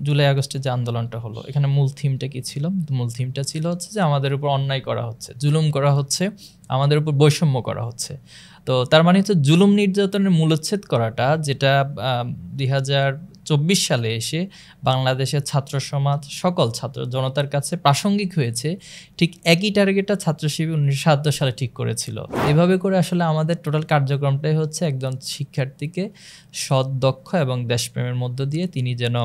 জুলাই আগস্টে যে আন্দোলনটা হলো, এখানে মূল থিমটা কি ছিল? মূল থিমটা ছিল হচ্ছে যে আমাদের উপর অন্যায় করা হচ্ছে, জুলুম করা হচ্ছে, আমাদের উপর বৈষম্য করা হচ্ছে। তো তার মানে হচ্ছে জুলুম নির্যাতনের মূলোচ্ছেদ করাটা, যেটা 2024 সালে এসে বাংলাদেশের ছাত্র সমাজ, সকল ছাত্র জনতার কাছে প্রাসঙ্গিক হয়েছে, ঠিক একই টার্গেটটা ছাত্র শিবির 1972 সালে ঠিক করেছিল। এভাবে করে আসলে আমাদের টোটাল কার্যক্রমটাই হচ্ছে একজন শিক্ষার্থীকে সৎ, দক্ষ এবং দেশপ্রেমের মধ্য দিয়ে তিনি যেন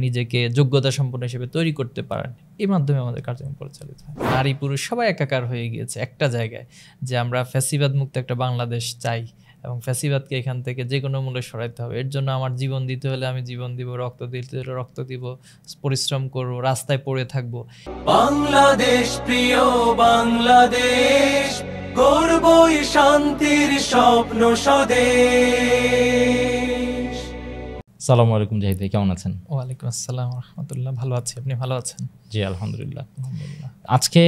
নিজেকে যোগ্যতা সম্পন্ন হিসেবে তৈরি করতে পারেন, এই মাধ্যমে আমাদের কার্যক্রম পরিচালিত হয়। নারী পুরুষ সবাই একাকার হয়ে গিয়েছে একটা জায়গায়, যে আমরা ফ্যাসিবাদ মুক্ত একটা বাংলাদেশ চাই এবং ফ্যাসিবাদকে এখান থেকে যে কোনো মূল্যে সরাইতে হবে। এর জন্য আমার জীবন দিতে হলে আমি জীবন দিব, রক্ত দিতে হলে রক্ত দিব, পরিশ্রম করব, রাস্তায় পড়ে থাকবো। বাংলাদেশ, প্রিয় বাংলাদেশ, গর্বই শান্তির স্বপ্ন স্বদেশ। সালামু আলাইকুম জাহিদ ভাই, কেমন আছেন? ওয়ালাইকুম আসসালাম রহমতুল্লাহ, ভালো আছি, আপনি ভালো আছেন? জি আলহামদুলিল্লাহ। আজকে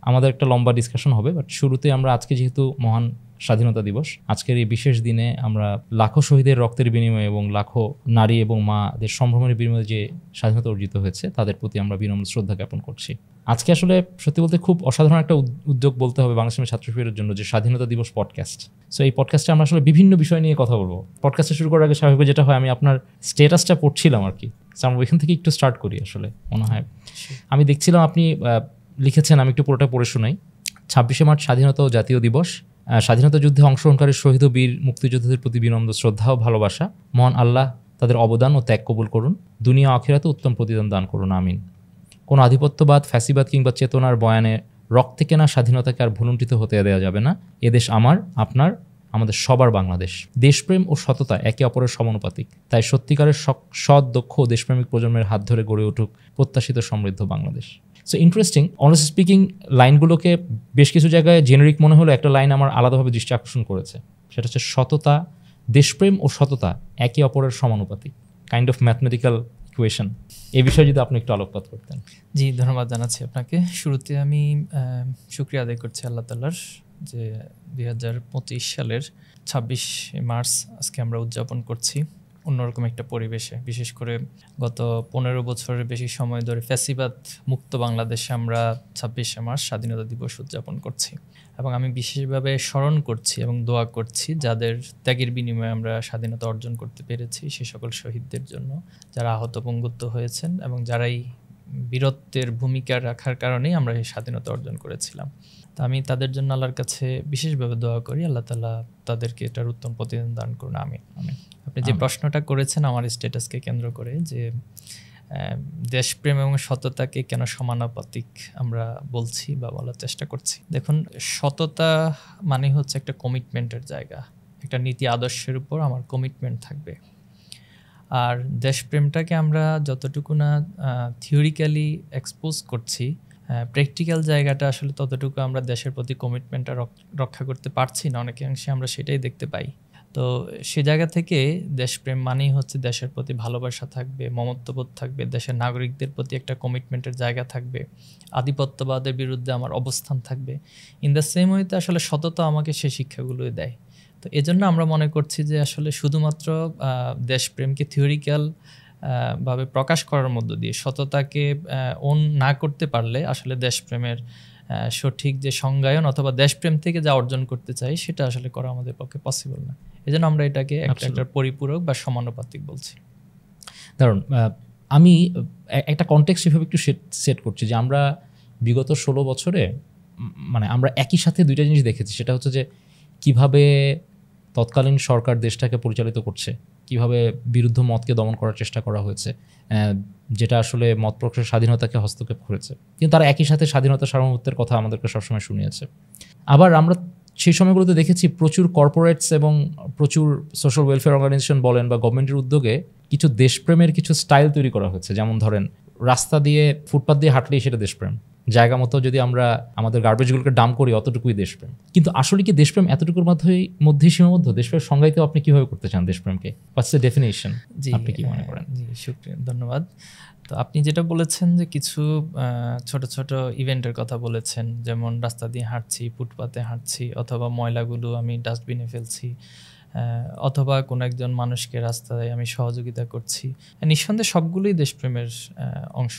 আমাদের একটা লম্বা ডিসকাশন হবে, বাট শুরুতে আমরা আজকে যেহেতু মহান স্বাধীনতা দিবস, আজকের এই বিশেষ দিনে আমরা লাখো শহীদের রক্তের বিনিময়ে এবং লাখো নারী এবং মাদের সম্ভ্রমের বিনিময়ে যে স্বাধীনতা অর্জিত হয়েছে তাদের প্রতি আমরা বিনম্র শ্রদ্ধা জ্ঞাপন করছি। আজকে আসলে সত্যি বলতে খুব অসাধারণ একটা উদ্যোগ বলতে হবে বাংলাদেশের ছাত্র শিবিরের জন্য, যে স্বাধীনতা দিবস পডকাস্ট। সো এই পডকাস্টে আমরা আসলে বিভিন্ন বিষয় নিয়ে কথা বলবো। পডকাস্টটা শুরু করার আগে স্বাভাবিক যেটা হয়, আমি আপনার স্ট্যাটাসটা পড়ছিলাম আর কি, আমরা ওইখান থেকে একটু স্টার্ট করি। আসলে মনে হয় আমি দেখছিলাম আপনি লিখেছেন, আমি একটু পুরোটা পড়ে শোনাই। 26শে মার্চ স্বাধীনতা ও জাতীয় দিবস। স্বাধীনতা যুদ্ধে অংশগ্রহণকারী শহীদ ও বীর মুক্তিযোদ্ধাদের প্রতি বিনম্র শ্রদ্ধা ও ভালোবাসা। মহান আল্লাহ তাদের অবদান ও ত্যাগ কবুল করুন, দুনিয়া আখিরাতে উত্তম প্রতিদান দান করুন, আমিন। কোনো আধিপত্যবাদ, ফ্যাসিবাদ কিংবা চেতনার বয়ানে রক্তে কেনা স্বাধীনতাকে আর ভুলুণ্ঠিত হতে দেওয়া যাবে না। এদেশ আমার, আপনার, আমাদের সবার বাংলাদেশ। দেশপ্রেম ও সততা একে অপরের সমানুপাতিক, তাই সত্যিকারের সৎ, দক্ষ ও দেশপ্রেমিক প্রজন্মের হাত ধরে গড়ে উঠুক প্রত্যাশিত সমৃদ্ধ Bangladesh. So interesting. Honestly speaking, লাইনগুলোকে বেশ কিছু জায়গায় জেনারিক মনে হলো, একটা লাইন আমার আলাদাভাবে দৃষ্টি আকর্ষণ করেছে, সেটা হচ্ছে সততা, দেশপ্রেম ও সততা একে অপরের সমানুপাতিক, কাইন্ড অফ ম্যাথমেটিক্যাল ইকুয়েশন। এই বিষয়ে যদি আপনি একটু আলোকপাত করতেন। জি, ধন্যবাদ জানাচ্ছি আপনাকে। শুরুতে আমি শুকরিয়া আদায় করছি আল্লাহ তাআলার, যে 2025 সালের 26শে মার্চ আজকে আমরা উদযাপন করছি অন্যরকম একটা পরিবেশে। বিশেষ করে গত 15 বছরের বেশি সময় ধরে ফ্যাসিবাদ মুক্ত বাংলাদেশে আমরা 26শে মার্চ স্বাধীনতা দিবস উদযাপন করছি, এবং আমি বিশেষভাবে স্মরণ করছি এবং দোয়া করছি যাদের ত্যাগের বিনিময়ে আমরা স্বাধীনতা অর্জন করতে পেরেছি, সে সকল শহীদদের জন্য, যারা আহত পঙ্গুত্ব হয়েছেন এবং যারাই বীরত্বের ভূমিকা রাখার কারণেই আমরা এই স্বাধীনতা অর্জন করেছিলাম। তো আমি তাদের জন্য আল্লাহর কাছে বিশেষভাবে দোয়া করি, আল্লাহ তাআলা তাদেরকে এটার উত্তম প্রতিদান দান করুন, আমিন। আপনি যে প্রশ্নটা করেছেন আমার স্ট্যাটাসকে কেন্দ্র করে, যে দেশপ্রেম এবং সততাকে কেন সমানুপাতিক আমরা বলছি বা বলার চেষ্টা করছি। দেখুন, সততা মানে হচ্ছে একটা কমিটমেন্টের জায়গা, একটা নীতি আদর্শের উপর আমার কমিটমেন্ট থাকবে। আর দেশপ্রেমটাকে আমরা যতটুকু না থিওরিক্যালি এক্সপোজ করছি, প্র্যাকটিক্যাল জায়গাটা আসলে ততটুকু আমরা দেশের প্রতি কমিটমেন্টটা রক্ষা করতে পারছি না, অনেকাংশে আমরা সেটাই দেখতে পাই। তো সে জায়গা থেকে দেশপ্রেম মানেই হচ্ছে দেশের প্রতি ভালোবাসা থাকবে, মমত্ববোধ থাকবে, দেশের নাগরিকদের প্রতি একটা কমিটমেন্টের জায়গা থাকবে, আধিপত্যবাদের বিরুদ্ধে আমার অবস্থান থাকবে। ইন দ্য সেম ওয়েতে আসলে সততা আমাকে সেই শিক্ষাগুলোই দেয়। তো এজন্য আমরা মনে করছি যে আসলে শুধুমাত্র দেশপ্রেমকে থিওরিক্যাল ভাবে প্রকাশ করার মধ্য দিয়ে সততাকে ওন না করতে পারলে আসলে দেশপ্রেমের সঠিক যে সংজ্ঞায়ন অথবা দেশপ্রেম থেকে যা অর্জন করতে চাই সেটা আসলে করা আমাদের পক্ষে পসিবল না। এজন্য আমরা এটাকে একটা পরিপূরক বা সমানুপাতিক বলছি। কারণ আমি একটা কনটেক্সট হিসেবে একটু সেট করছি, যে আমরা বিগত 16 বছরে মানে আমরা একই সাথে দুইটা জিনিস দেখেছি। সেটা হচ্ছে যে কিভাবে তৎকালীন সরকার দেশটাকে পরিচালিত করছে, কিভাবে বিরুদ্ধ মতকে দমন করার চেষ্টা করা হয়েছে, যেটা আসলে মত প্রকাশের স্বাধীনতাকে হস্তক্ষেপ করেছে, কিন্তু তারা একই সাথে স্বাধীনতা সার্বভৌমত্বের কথা আমাদেরকে সবসময় শুনিয়েছে। আবার আমরা সেই সময়গুলোতে দেখেছি প্রচুর কর্পোরেটস এবং প্রচুর সোশ্যাল ওয়েলফেয়ার অর্গানাইজেশন বলেন বা গভর্নমেন্টের উদ্যোগে কিছু দেশপ্রেমের কিছু স্টাইল তৈরি করা হয়েছে। যেমন ধরেন, রাস্তা দিয়ে ফুটপাথ দিয়ে হাঁটলেই সেটা দেশপ্রেম, জায়গা মতো যদি আমরা আমাদের গার্বেজগুলোকে ডাম্প করি অতটুকুই দেশপ্রেম। কিন্তু আসলে কি দেশপ্রেম এতটুকুর মধ্যেই সীমাবদ্ধ? দেশপ্রেম সংজ্ঞায়িত আপনি কিভাবে করতে চান দেশপ্রেমকে? What's the definition? আপনি কি মনে করেন? জি, শুকরিয়া, ধন্যবাদ। তো আপনি যেটা বলেছেন যে কিছু ছোট ছোট ইভেন্টের কথা বলেছেন, যেমন রাস্তা দিয়ে হাঁটছি, ফুটপাতে হাঁটছি, অথবা ময়লাগুলো আমি ডাস্টবিনে ফেলছি, অথবা কোনো একজন মানুষকে রাস্তায় আমি সহযোগিতা করছি, নিঃসন্দেহে সবগুলোই দেশপ্রেমের অংশ।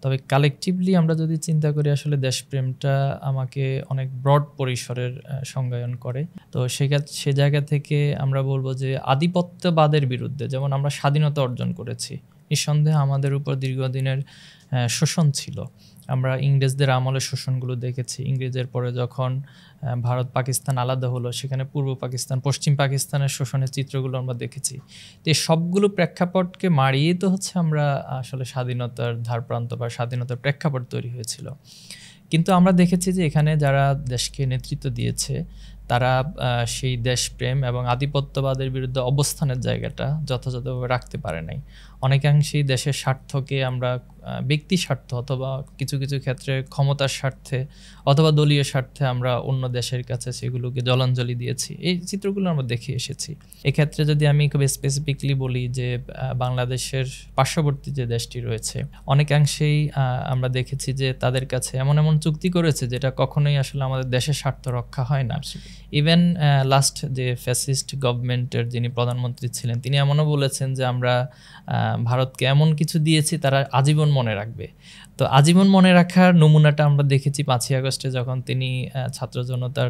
তবে কালেকটিভলি আমরা যদি চিন্তা করি, আসলে দেশপ্রেমটা আমাকে অনেক ব্রড পরিসরের সংজ্ঞায়ন করে। তো সে জায়গা থেকে আমরা বলবো যে আধিপত্যবাদের বিরুদ্ধে, যেমন আমরা স্বাধীনতা অর্জন করেছি, নিঃসন্দেহে আমাদের উপর দীর্ঘদিনের শোষণ ছিল। আমরা ইংরেজদের আমলে শোষণগুলো দেখেছি। ইংরেজের পরে যখন ভারত পাকিস্তান আলাদা হলো, সেখানে পূর্ব পাকিস্তান পশ্চিম পাকিস্তানের শোষণের চিত্রগুলো আমরা দেখেছি। তো এই সবগুলো প্রেক্ষাপটকে মারিয়ে তো হচ্ছে আমরা আসলে স্বাধীনতার ধারপ্রান্ত বা স্বাধীনতার প্রেক্ষাপট তৈরি হয়েছিল। কিন্তু আমরা দেখেছি যে এখানে যারা দেশকে নেতৃত্ব দিয়েছে তারা সেই দেশপ্রেম এবং আধিপত্যবাদের বিরুদ্ধে অবস্থানের জায়গাটা যথাযথভাবে রাখতে পারে নাই। অনেকাংশেই দেশের স্বার্থকে আমরা ব্যক্তি স্বার্থ অথবা কিছু কিছু ক্ষেত্রে ক্ষমতার স্বার্থে অথবা দলীয় স্বার্থে আমরা অন্য দেশের কাছে সেগুলোকে জলাঞ্জলি দিয়েছি। এই চিত্রগুলো আমরা দেখে এসেছি। এক্ষেত্রে যদি আমি খুব স্পেসিফিকলি বলি যে বাংলাদেশের পার্শ্ববর্তী যে দেশটি রয়েছে, অনেকাংশেই আমরা দেখেছি যে তাদের কাছে এমন এমন চুক্তি করেছে যেটা কখনোই আসলে আমাদের দেশের স্বার্থ রক্ষা হয় না। ইভেন লাস্ট যে ফ্যাসিস্ট গভর্নমেন্টের যিনি প্রধানমন্ত্রী ছিলেন, তিনি এমনও বলেছেন যে আমরা ভারতকে এমন কিছু দিয়েছি তারা আজীবন মনে রাখবে। তো আজীবন মনে রাখার নমুনাটা আমরা দেখেছি 5ই আগস্টে, যখন তিনি ছাত্র জনতার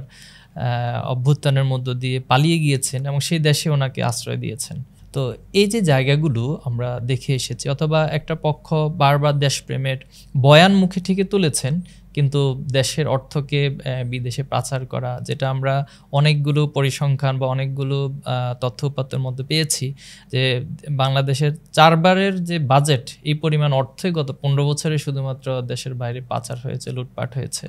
অভ্যুত্থানের মধ্য দিয়ে পালিয়ে গিয়েছেন এবং সেই দেশে ওনাকে আশ্রয় দিয়েছেন। তো এই যে জায়গাগুলো আমরা দেখে এসেছি, অথবা একটা পক্ষ বারবার দেশপ্রেমের বয়ান মুখে ঠিকই তুলেছেন, কিন্তু দেশের অর্থকে বিদেশে পাচার করা, যেটা আমরা অনেকগুলো পরিসংখ্যান বা অনেকগুলো তথ্য উপাত্তের মধ্যে পেয়েছি যে বাংলাদেশের 4 বারের যে বাজেট, এই পরিমাণ অর্থই গত 15 বছরে শুধুমাত্র দেশের বাইরে পাচার হয়েছে, লুটপাট হয়েছে।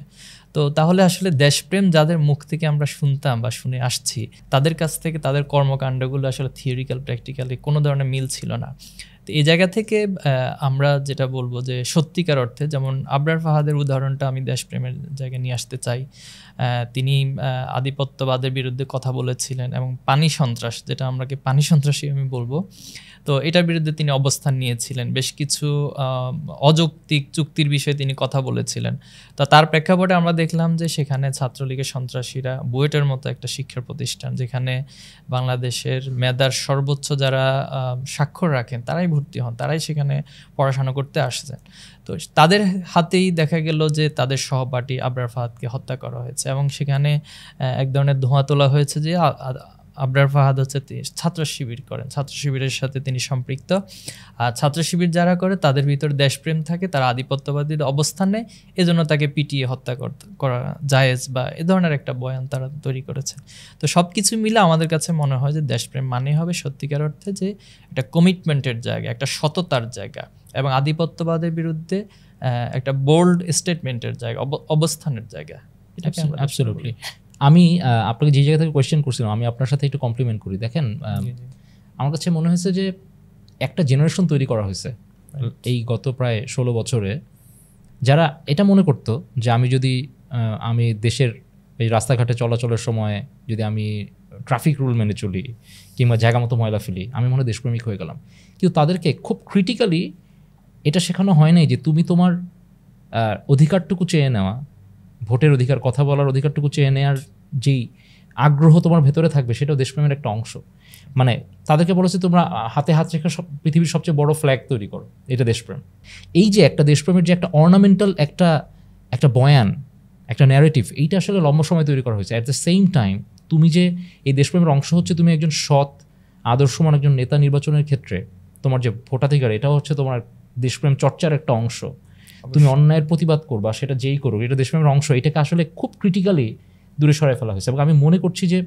তো তাহলে আসলে দেশপ্রেম যাদের মুখ থেকে আমরা শুনতাম বা শুনে আসছি, তাদের কাছ থেকে তাদের কর্মকাণ্ডগুলো আসলে থিওরিক্যাল প্র্যাকটিক্যালি কোনো ধরনের মিল ছিল না। তো এই জায়গা থেকে আমরা যেটা বলবো যে সত্যিকার অর্থে, যেমন আবরার ফাহাদের উদাহরণটা আমি দেশপ্রেমের জায়গায় নিয়ে আসতে চাই। তিনি আধিপত্যবাদের বিরুদ্ধে কথা বলেছিলেন এবং পানি সন্ত্রাস, যেটা আমরাকে পানি সন্ত্রাসী আমি বলবো, তো এটার বিরুদ্ধে তিনি অবস্থান নিয়েছিলেন। বেশ কিছু অযৌক্তিক চুক্তির বিষয়ে তিনি কথা বলেছিলেন। তো তার প্রেক্ষাপটে আমরা দেখলাম যে সেখানে ছাত্রলীগের সন্ত্রাসীরা বুয়েটের মতো একটা শিক্ষা প্রতিষ্ঠান, যেখানে বাংলাদেশের মেধার সর্বোচ্চ যারা স্বাক্ষর রাখেন তারাই ভর্তি হন, তারাই সেখানে পড়াশোনা করতে আসছেন। তো তাদের হাতেই দেখা গেল যে তাদের সহপাঠী আবরার ফাহাদকে হত্যা করা হয়েছে এবং সেখানে এক ধরনের ধোঁয়া তোলা হয়েছে যে আবরার ফাহাদ হচ্ছে ছাত্র শিবির করেন, ছাত্র শিবিরের সাথে তিনি সম্পৃক্ত। আর ছাত্র শিবির যারা করে তাদের ভিতরে দেশপ্রেম থাকে, তারা আধিপত্যবাদী অবস্থান নেয়, এজন্য তাকে পিটিয়ে হত্যা করা জায়েজ বা এ ধরনের একটা বয়ান তারা তৈরি করেছে। তো সব কিছু মিলে আমাদের কাছে মনে হয় যে দেশপ্রেম মানে হবে সত্যিকার অর্থে যে একটা কমিটমেন্টের জায়গা, একটা সততার জায়গা এবং আধিপত্যবাদের বিরুদ্ধে একটা বোল্ড স্টেটমেন্টের জায়গা, অবস্থানের জায়গা। অ্যাবসলিউটলি। আমি আপনাকে যে জায়গা থেকে কোয়েশ্চেন করছিলাম, আমি আপনার সাথে একটু কমপ্লিমেন্ট করি। দেখেন, আমার কাছে মনে হয়েছে যে একটা জেনারেশন তৈরি করা হয়েছে এই গত প্রায় 16 বছরে, যারা এটা মনে করতো যে আমি দেশের এই রাস্তাঘাটে চলাচলের সময় যদি আমি ট্রাফিক রুল মেনে চলি কিংবা জায়গা মতো ময়লা ফেলি, আমি মনে হয় দেশপ্রেমিক হয়ে গেলাম। কিন্তু তাদেরকে খুব ক্রিটিক্যালি এটা শেখানো হয় নাই যে তুমি তোমার অধিকারটুকু চেয়ে নেওয়া, ভোটের অধিকার, কথা বলার অধিকারটুকু চেয়ে নেওয়ার যেই আগ্রহ তোমার ভেতরে থাকবে, সেটাও দেশপ্রেমের একটা অংশ। মানে তাদেরকে বলেছে তোমরা হাতে হাত রেখে পৃথিবীর সবচেয়ে বড় ফ্ল্যাগ তৈরি করো, এটা দেশপ্রেম। এই যে একটা দেশপ্রেমের যে একটা অর্নামেন্টাল একটা বয়ান, একটা ন্যারেটিভ, এইটা আসলে লম্বা সময় তৈরি করা হয়েছে। অ্যাট দ্য সেম টাইম তুমি যে এই দেশপ্রেমের অংশ হচ্ছে তুমি একজন সৎ আদর্শমান একজন নেতা নির্বাচনের ক্ষেত্রে তোমার যে ভোটাধিকার, এটাও হচ্ছে তোমার দেশপ্রেম চর্চার একটা অংশ। তুমি অন্যায়ের প্রতিবাদ করবা, সেটা যেই করো, এটা দেশপ্রেমের অংশ। এটাকে আসলে খুব ক্রিটিক্যালি দূরে সরাই ফেলা হয়েছে। এবং আমি মনে করছি যে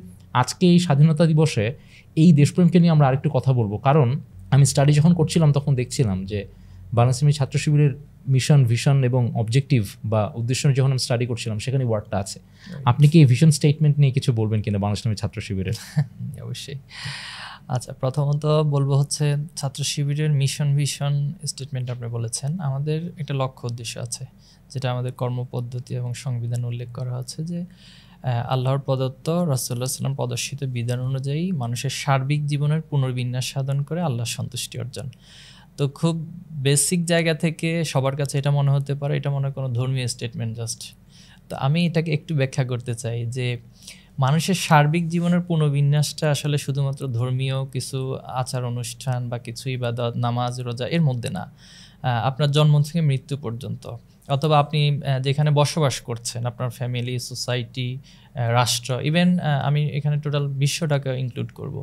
আজকে এই স্বাধীনতা দিবসে এই দেশপ্রেমকে নিয়ে আমরা আরেকটু কথা বলবো। কারণ আমি স্টাডি যখন করছিলাম তখন দেখছিলাম যে বাংলাদেশ ছাত্র শিবিরের মিশন, ভিশন এবং অবজেক্টিভ বা উদ্দেশ্য যখন আমি স্টাডি করছিলাম, সেখানে ওয়ার্ডটা আছে। আপনি কি এই ভিশন স্টেটমেন্ট নিয়ে কিছু বলবেন কিনা বাংলাদেশ ছাত্র শিবিরের? অবশ্যই। আচ্ছা, প্রথমত বলবো হচ্ছে ছাত্র শিবিরের মিশন, ভিশন স্টেটমেন্ট আপনি বলেছেন। আমাদের একটা লক্ষ্য উদ্দেশ্য আছে, যেটা আমাদের কর্মপদ্ধতি এবং সংবিধান উল্লেখ করা আছে যে আল্লাহর প্রদত্ত, রাসূলুল্লাহ সাল্লাল্লাহু প্রদর্শিত বিধান অনুযায়ী মানুষের সার্বিক জীবনের পুনর্বিন্যাস সাধন করে আল্লাহর সন্তুষ্টি অর্জন। তো খুব বেসিক জায়গা থেকে সবার কাছে এটা মনে হতে পারে এটা মনে হয় কোনো ধর্মীয় স্টেটমেন্ট জাস্ট। তো আমি এটাকে একটু ব্যাখ্যা করতে চাই যে মানুষের সার্বিক জীবনের পুনর্বিন্যাসটা আসলে শুধুমাত্র ধর্মীয় কিছু আচার অনুষ্ঠান বা কিছু ইবাদত, নামাজ, রোজা এর মধ্যে না, আপনার জন্ম থেকে মৃত্যু পর্যন্ত, অথবা আপনি যেখানে বসবাস করছেন, আপনার ফ্যামিলি, সোসাইটি, রাষ্ট্র, ইভেন আমি এখানে টোটাল বিশ্বটাকে ইনক্লুড করব,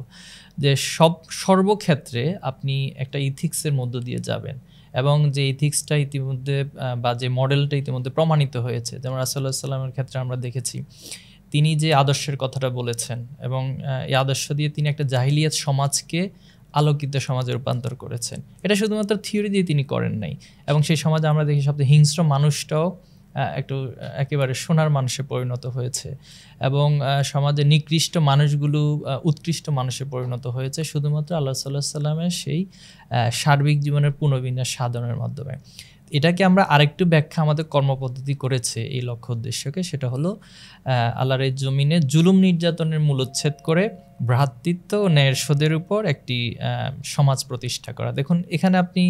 যে সর্বক্ষেত্রে আপনি একটা ইথিক্সের মধ্য দিয়ে যাবেন, এবং যে ইথিক্সটা ইতিমধ্যে বা যে মডেলটা ইতিমধ্যে প্রমাণিত হয়েছে, যেমন রাসূলুল্লাহ সাল্লাল্লাহু আলাইহি ওয়াসাল্লামের ক্ষেত্রে আমরা দেখেছি তিনি যে আদর্শের কথাটা বলেছেন, এবং এই আদর্শ দিয়ে তিনি একটা জাহিলিয়াত সমাজকে আলোকিত সমাজে রূপান্তর করেছেন। এটা শুধুমাত্র থিওরি দিয়ে তিনি করেন নাই, এবং সেই সমাজে আমরা দেখি সবচেয়ে হিংস্র মানুষটাও একটু একেবারে সোনার মানুষে পরিণত হয়েছে, এবং সমাজে নিকৃষ্ট মানুষগুলো উৎকৃষ্ট মানুষে পরিণত হয়েছে শুধুমাত্র আল্লাহ সাল্লাল্লাহু আলাইহি ওয়াসাল্লামের সেই সার্বিক জীবনের পুনর্বিন্যাস সাধনের মাধ্যমে। এটাকে আমরা আরেকটু ব্যাখ্যা আমাদের কর্মপদ্ধতি করেছে এই লক্ষ্য উদ্দেশ্যকে, সেটা হলো আল্লাহর এই জমিনে জুলুম নির্যাতনের মূলোচ্ছেদ করে ভ্রাতৃত্ব ও ন্যায়ের সোদের উপর একটি সমাজ প্রতিষ্ঠা করা। দেখুন এখানে আপনি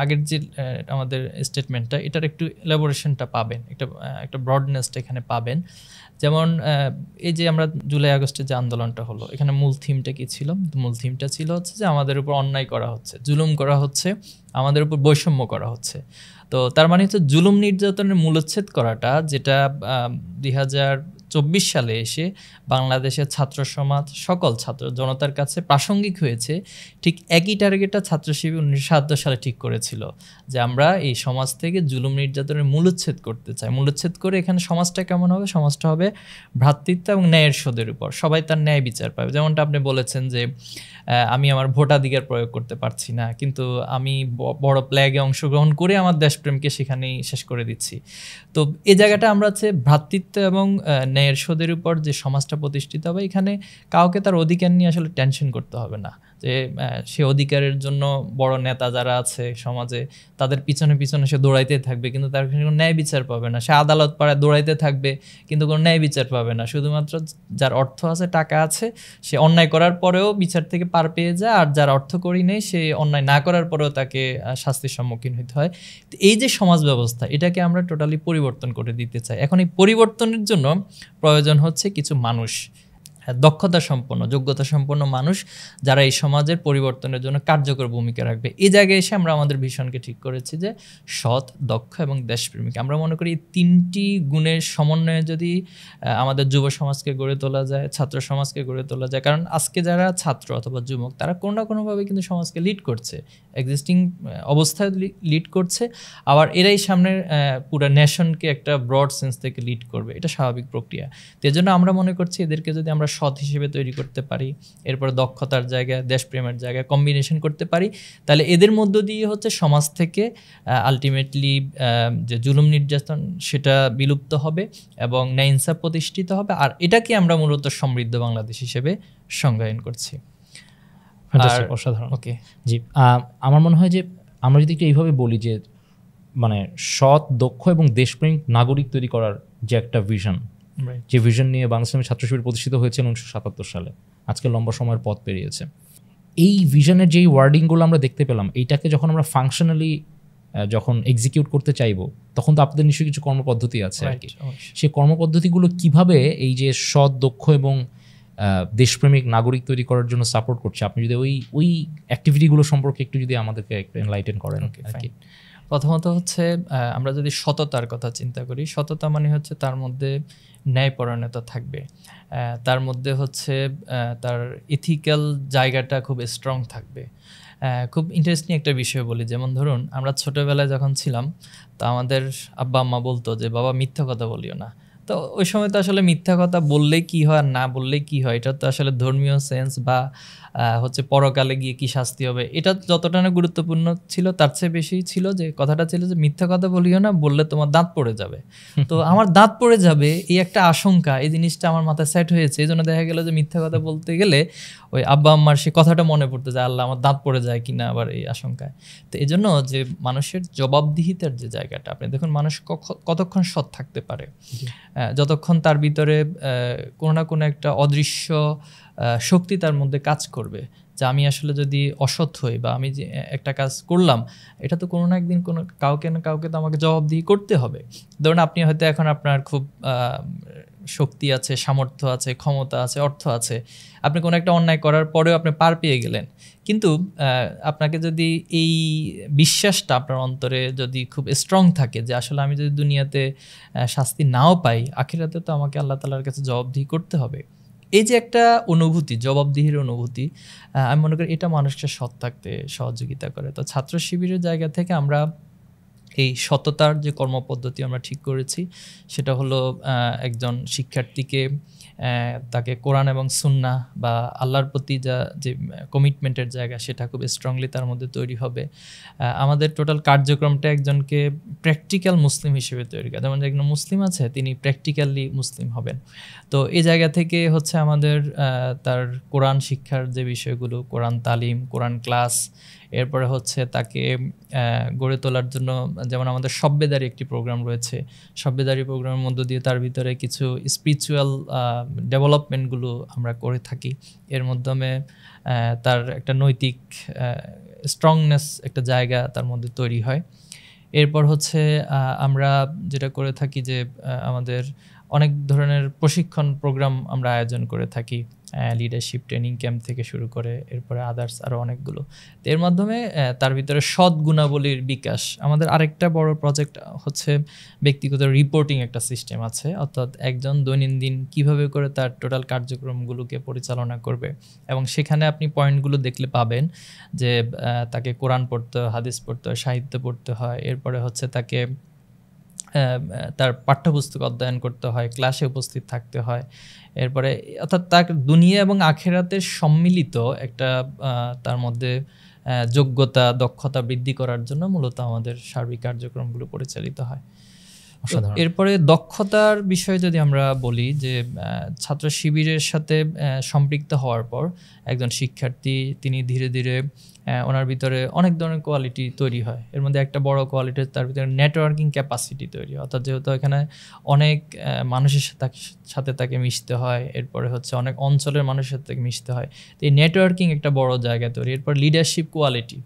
আগের যে আমাদের স্টেটমেন্টটা, এটার একটু এলাবোরেশনটা পাবেন, একটা ব্রডনেসটা এখানে পাবেন। যেমন এই যে আমরা জুলাই আগস্টে যে আন্দোলনটা হলো, এখানে মূল থিমটা কি ছিল? মূল থিমটা ছিল হচ্ছে যে আমাদের উপর অন্যায় করা হচ্ছে, জুলুম করা হচ্ছে, আমাদের উপর বৈষম্য করা হচ্ছে। তো তার মানে হচ্ছে জুলুম নির্যাতনের মূলোচ্ছেদ করাটা, যেটা 2024 সালে এসে বাংলাদেশের ছাত্র সমাজ, সকল ছাত্র জনতার কাছে প্রাসঙ্গিক হয়েছে, ঠিক একই টার্গেটটা ছাত্র শিবির 19৭ সালে ঠিক করেছিল, যে আমরা এই সমাজ থেকে জুলুম নির্যাতনের মূলোচ্ছেদ করতে চাই। মূলোচ্ছেদ করে এখানে সমাজটা কেমন হবে? সমাজটা হবে ভ্রাতৃত্ব এবং ন্যায়ের সোদের উপর, সবাই তার ন্যায় বিচার পাবে। যেমনটা আপনি বলেছেন যে আমি আমার ভোটাধিকার প্রয়োগ করতে পারছি না, কিন্তু আমি বড় প্ল্যাগে অংশগ্রহণ করে আমার দেশপ্রেমকে সেখানেই শেষ করে দিচ্ছি। তো এই জায়গাটা আমরা হচ্ছে ভ্রাতৃত্ব এবং ন্যায়ের সোদের উপর যে সমাজটা প্রতিষ্ঠিত হবে, এখানে কাউকে তার অধিকার নিয়ে আসলে টেনশন করতে হবে না, যে সে অধিকারের জন্য বড় নেতা যারা আছে সমাজে তাদের পিছনে পিছনে সে দৌড়াইতে থাকবে, কিন্তু তার কোনো ন্যায় বিচার পাবে না। সে আদালত পাড়ায় দৌড়াইতে থাকবে, কিন্তু কোনো ন্যায় বিচার পাবে না। শুধুমাত্র যার অর্থ আছে, টাকা আছে, সে অন্যায় করার পরেও বিচার থেকে পার পেয়ে যায়, আর যার অর্থ করি নেই সে অন্যায় না করার পরেও তাকে শাস্তির সম্মুখীন হতে হয়। তো এই যে সমাজ ব্যবস্থা, এটাকে আমরা টোটালি পরিবর্তন করে দিতে চাই। এখন এই পরিবর্তনের জন্য প্রয়োজন হচ্ছে কিছু মানুষ, দক্ষতা সম্পন্ন, যোগ্যতা সম্পন্ন মানুষ, যারা এই সমাজের পরিবর্তনের জন্য কার্যকর ভূমিকা রাখবে। এই জায়গায় এসে আমরা আমাদের ভিশনকে ঠিক করেছি যে সৎ, দক্ষ এবং দেশপ্রেমিক। আমরা মনে করি এই তিনটি গুণের সমন্বয়ে যদি আমাদের যুব সমাজকে গড়ে তোলা যায়, ছাত্র সমাজকে গড়ে তোলা যায়, কারণ আজকে যারা ছাত্র অথবা যুবক, তারা কোনো না কোনোভাবে কিন্তু সমাজকে লিড করছে, এক্সিস্টিং অবস্থায় লিড করছে, আবার এরাই সামনের পুরো নেশনকে একটা ব্রড সেন্স থেকে লিড করবে। এটা স্বাভাবিক প্রক্রিয়া। তো এই জন্য আমরা মনে করছি এদেরকে যদি আমরা সৎ হিসেবে তৈরি করতে পারি, এরপরে দক্ষতার জায়গায়, দেশপ্রেমের জায়গায় কম্বিনেশন করতে পারি, তাহলে এদের মধ্য দিয়ে হচ্ছে সমাজ থেকে আলটিমেটলি যে জুলুম নির্যাতন সেটা বিলুপ্ত হবে এবং ন্যায় ইনসাফ প্রতিষ্ঠিত হবে। আর এটাকে আমরা মূলত সমৃদ্ধ বাংলাদেশ হিসেবে সংজ্ঞায়ন করছি। অসাধারণ। ওকে, জি, আমার মনে হয় যে আমরা যদি একটু এইভাবে বলি যে মানে সৎ, দক্ষ এবং দেশপ্রেমিক নাগরিক তৈরি করার যে একটা ভিশন, যে ভিশন নিয়ে বাংলাদেশ ছাত্র শিবির প্রতিষ্ঠিত হয়েছে 1977 সালে, আজকে লম্বা সময়ের পথ পেরিয়েছে। এই ভিশনের যেই ওয়ার্ডিংগুলো আমরা দেখতে পেলাম, এইটাকে যখন আমরা ফাংশনালি যখন এক্সিকিউট করতে চাইবো, তখন তো আপনাদের নিশ্চয়ই কিছু কর্মপদ্ধতি আছে আর কি। সেই কর্মপদ্ধতিগুলো কিভাবে এই যে সৎ, দক্ষ এবং দেশপ্রেমিক নাগরিক তৈরি করার জন্য সাপোর্ট করছে, আপনি যদি ওই অ্যাক্টিভিটিগুলো সম্পর্কে একটু যদি আমাদেরকে একটু এনলাইটেন করেন আর কি। প্রথমত হচ্ছে আমরা যদি সততার কথা চিন্তা করি, সততা মানে হচ্ছে তার মধ্যে ন্যায়পরায়ণতা থাকবে, তার মধ্যে হচ্ছে তার ইথিক্যাল জায়গাটা খুব স্ট্রং থাকবে। খুব ইন্টারেস্টিং একটা বিষয় বলি, যেমন ধরুন আমরা ছোটোবেলায় যখন ছিলাম, তো আমাদের আব্বা আম্মা বলতো যে বাবা মিথ্যা কথা বলিও না। তো ওই সময় তো আসলে মিথ্যা কথা বললেই কী হয় আর না বললেই কী হয়, এটা তো আসলে ধর্মীয় সেন্স বা হচ্ছে পরকালে গিয়ে কি শাস্তি হবে, এটা যতটা না গুরুত্বপূর্ণ ছিল, তার চেয়ে বেশি ছিল যে কথাটা ছিল যে মিথ্যা কথা বলিও না, বললে তোমার দাঁত পড়ে যাবে। তো আমার দাঁত পড়ে যাবে এই একটা আশঙ্কা, এই জিনিসটা আমার মাথায় সেট হয়েছে। এই জন্য দেখা গেল যে মিথ্যা কথা বলতে গেলে ওই আব্বা আম্মার সে কথাটা মনে পড়তে যায়, আল্লাহ আমার দাঁত পড়ে যায় কিনা আবার এই আশঙ্কায়। তো এই জন্য যে মানুষের জবাবদিহিতার যে জায়গাটা, আপনি দেখুন মানুষ কতক্ষণ সৎ থাকতে পারে, যতক্ষণ তার ভিতরে কোনো না কোনো একটা অদৃশ্য শক্তি তার মধ্যে কাজ করবে, যে আমি আসলে যদি অসৎ হই বা আমি যে একটা কাজ করলাম, এটা তো কোনো না একদিন কোনো কাউকে না কাউকে তো আমাকে জবাবদিহি করতে হবে। ধরুন আপনি হয়তো এখন আপনার খুব শক্তি আছে, সামর্থ্য আছে, ক্ষমতা আছে, অর্থ আছে, আপনি কোনো একটা অন্যায় করার পরেও আপনি পার পেয়ে গেলেন, কিন্তু আপনাকে যদি এই বিশ্বাসটা আপনার অন্তরে যদি খুব স্ট্রং থাকে যে আসলে আমি যদি দুনিয়াতে শাস্তি নাও পাই, আখিরাতে তো আমাকে আল্লাহ তাআলার কাছে জবাবদিহি করতে হবে, এই যে একটা অনুভূতি, জবাবদিহির অনুভূতি, আমি মনে করি এটা মানুষকে সৎ থাকতে সহযোগিতা করে। তো ছাত্র শিবিরের জায়গা থেকে আমরা এই সততার যে কর্মপদ্ধতি আমরা ঠিক করেছি, সেটা হলো একজন শিক্ষার্থীকে তাকে কোরআন এবং সুন্নাহ বা আল্লাহর প্রতি যে কমিটমেন্টের জায়গা, সেটা খুব স্ট্রংলি তার মধ্যে তৈরি হবে। আমাদের টোটাল কার্যক্রমটা একজনকে প্র্যাকটিক্যাল মুসলিম হিসেবে তৈরি করে, যেমন একজন মুসলিম আছে তিনি প্র্যাকটিক্যালি মুসলিম হবেন। তো এই জায়গা থেকে হচ্ছে আমাদের তার কোরআন শিক্ষার যে বিষয়গুলো, কোরআন তালিম, কোরআন ক্লাস, এরপরে হচ্ছে তাকে গড়ে তোলার জন্য যেমন আমাদের সব্বেদারি একটি প্রোগ্রাম রয়েছে, সব্বেদারি প্রোগ্রামের মধ্য দিয়ে তার ভিতরে কিছু স্পিরিচুয়াল ডেভেলপমেন্টগুলো আমরা করে থাকি। এর মাধ্যমে তার একটা নৈতিক স্ট্রংনেস, একটা জায়গা তার মধ্যে তৈরি হয়। এরপর হচ্ছে আমরা যেটা করে থাকি যে আমাদের অনেক ধরনের প্রশিক্ষণ প্রোগ্রাম আমরা আয়োজন করে থাকি, লিডারশিপ ট্রেনিং ক্যাম্প থেকে শুরু করে এরপরে আদার্স আরও অনেকগুলো। তো এর মাধ্যমে তার ভিতরে সৎ গুণাবলীর বিকাশ। আমাদের আরেকটা বড় প্রজেক্ট হচ্ছে ব্যক্তিগত রিপোর্টিং একটা সিস্টেম আছে, অর্থাৎ একজন দৈনন্দিন কিভাবে করে তার টোটাল কার্যক্রমগুলোকে পরিচালনা করবে, এবং সেখানে আপনি পয়েন্টগুলো দেখলে পাবেন যে তাকে কোরআন পড়তে হয়, হাদিস পড়তে হয়, সাহিত্য পড়তে হয়, এরপরে হচ্ছে তাকে তার পাঠ্যপুস্তক অধ্যয়ন করতে হয়, ক্লাসে উপস্থিত থাকতে হয়, এরপরে অর্থাৎ তার দুনিয়া এবং আখিরাতের সম্মিলিত একটা তার মধ্যে যোগ্যতা, দক্ষতা বৃদ্ধি করার জন্য মূলত আমাদের সার্বিক কার্যক্রমগুলো পরিচালিত হয়। এরপরে দক্ষতার বিষয়ে যদি আমরা বলি যে ছাত্র শিবিরের সাথে সম্পৃক্ত হওয়ার পর একজন শিক্ষার্থী তিনি ধীরে ধীরে ওনার ভিতরে অনেক ধরনের কোয়ালিটি তৈরি হয়। এর মধ্যে একটা বড় কোয়ালিটি তার ভিতরে নেটওয়ার্কিং ক্যাপাসিটি তৈরি হয়, অর্থাৎ যেহেতু এখানে অনেক মানুষের সাথে তাকে মিশতে হয়, এরপরে হচ্ছে অনেক অঞ্চলের মানুষের সাথে তাকে মিশতে হয়, তো এই নেটওয়ার্কিং একটা বড় জায়গা তৈরি। এরপর লিডারশিপ কোয়ালিটি,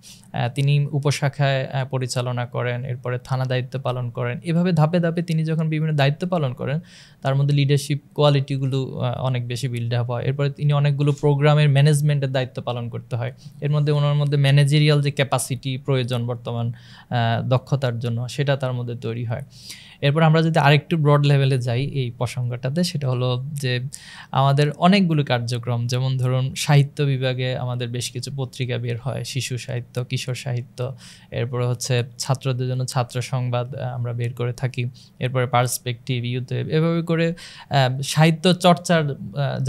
তিনি উপশাখায় পরিচালনা করেন, এরপরে থানা দায়িত্ব পালন করেন, এভাবে ধাপে ধাপে তিনি যখন বিভিন্ন দায়িত্ব পালন করেন তার মধ্যে লিডারশিপ কোয়ালিটিগুলো অনেক বেশি বিল্ড আপ হয়। এরপরে তিনি অনেকগুলো প্রোগ্রামের ম্যানেজমেন্টের দায়িত্ব পালন করতে হয়, এর মধ্যে ওনার মধ্যে ম্যানেজেরিয়াল যে ক্যাপাসিটি প্রয়োজন বর্তমান দক্ষতার জন্য, সেটা তার মধ্যে তৈরি হয়। এরপর আমরা যদি আরেকটু ব্রড লেভেলে যাই এই প্রসঙ্গটাতে, সেটা হলো যে আমাদের অনেকগুলো কার্যক্রম, যেমন ধরুন সাহিত্য বিভাগে আমাদের বেশ কিছু পত্রিকা বের হয়, শিশু সাহিত্য, কিশোর সাহিত্য, এরপরে হচ্ছে ছাত্রদের জন্য ছাত্র সংবাদ আমরা বের করে থাকি, এরপরে পার্সপেক্টিভ, ইউথেভ, এভাবে করে সাহিত্য চর্চার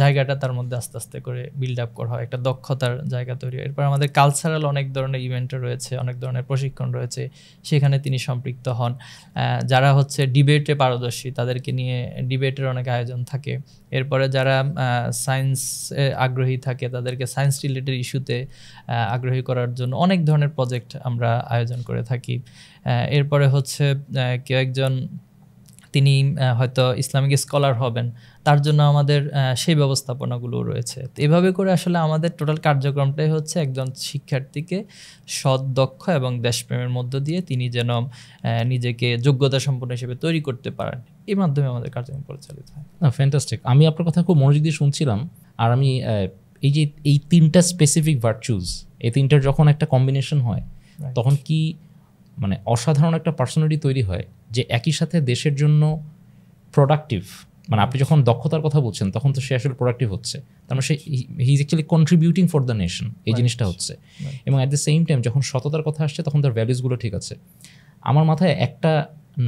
জায়গাটা তার মধ্যে আস্তে আস্তে করে বিল্ড আপ করা হয়, একটা দক্ষতার জায়গা তৈরি হয়। এরপর আমাদের কালচারাল অনেক ধরনের ইভেন্টও রয়েছে, অনেক ধরনের প্রশিক্ষণ রয়েছে, সেখানে তিনি সম্পৃক্ত হন। যারা হচ্ছে ডিবেটে পারদর্শী তাদেরকে নিয়ে ডিবেটের অনেক আয়োজন থাকে। এরপরে যারা সায়েন্সে আগ্রহী থাকে তাদেরকে সায়েন্স রিলেটেড ইস্যুতে আগ্রহী করার জন্য অনেক ধরনের প্রজেক্ট আমরা আয়োজন করে থাকি। এরপরে হচ্ছে কেউ একজন তিনি হয়তো ইসলামিক স্কলার হবেন, তার জন্য আমাদের সেই ব্যবস্থাপনাগুলো রয়েছে। তো এভাবে করে আসলে আমাদের টোটাল কার্যক্রমটাই হচ্ছে একজন শিক্ষার্থীকে সৎ, দক্ষ এবং দেশপ্রেমের মধ্য দিয়ে তিনি যেন নিজেকে যোগ্যতা সম্পন্ন হিসেবে তৈরি করতে পারেন, এই মাধ্যমে আমাদের কার্যক্রম পরিচালিত হয়। ফ্যান্টাস্টিক। আমি আপনার কথা খুব মনোযোগ দিয়ে শুনছিলাম, আর আমি এই যে এই তিনটা স্পেসিফিক ভার্চুস, এই তিনটার যখন একটা কম্বিনেশন হয় তখন কি মানে অসাধারণ একটা পার্সোনালিটি তৈরি হয়, যে একই সাথে দেশের জন্য প্রোডাক্টিভ। মানে আপনি যখন দক্ষতার কথা বলছেন তখন তো সে আসলে প্রোডাক্টিভ হচ্ছে, তার মানে সে he is actually contributing for the nation, এই জিনিসটা হচ্ছে। এবং অ্যাট দ্য সেম টাইম যখন সততার কথা আসছে তখন তার ভ্যালুসগুলো ঠিক আছে। আমার মাথায় একটা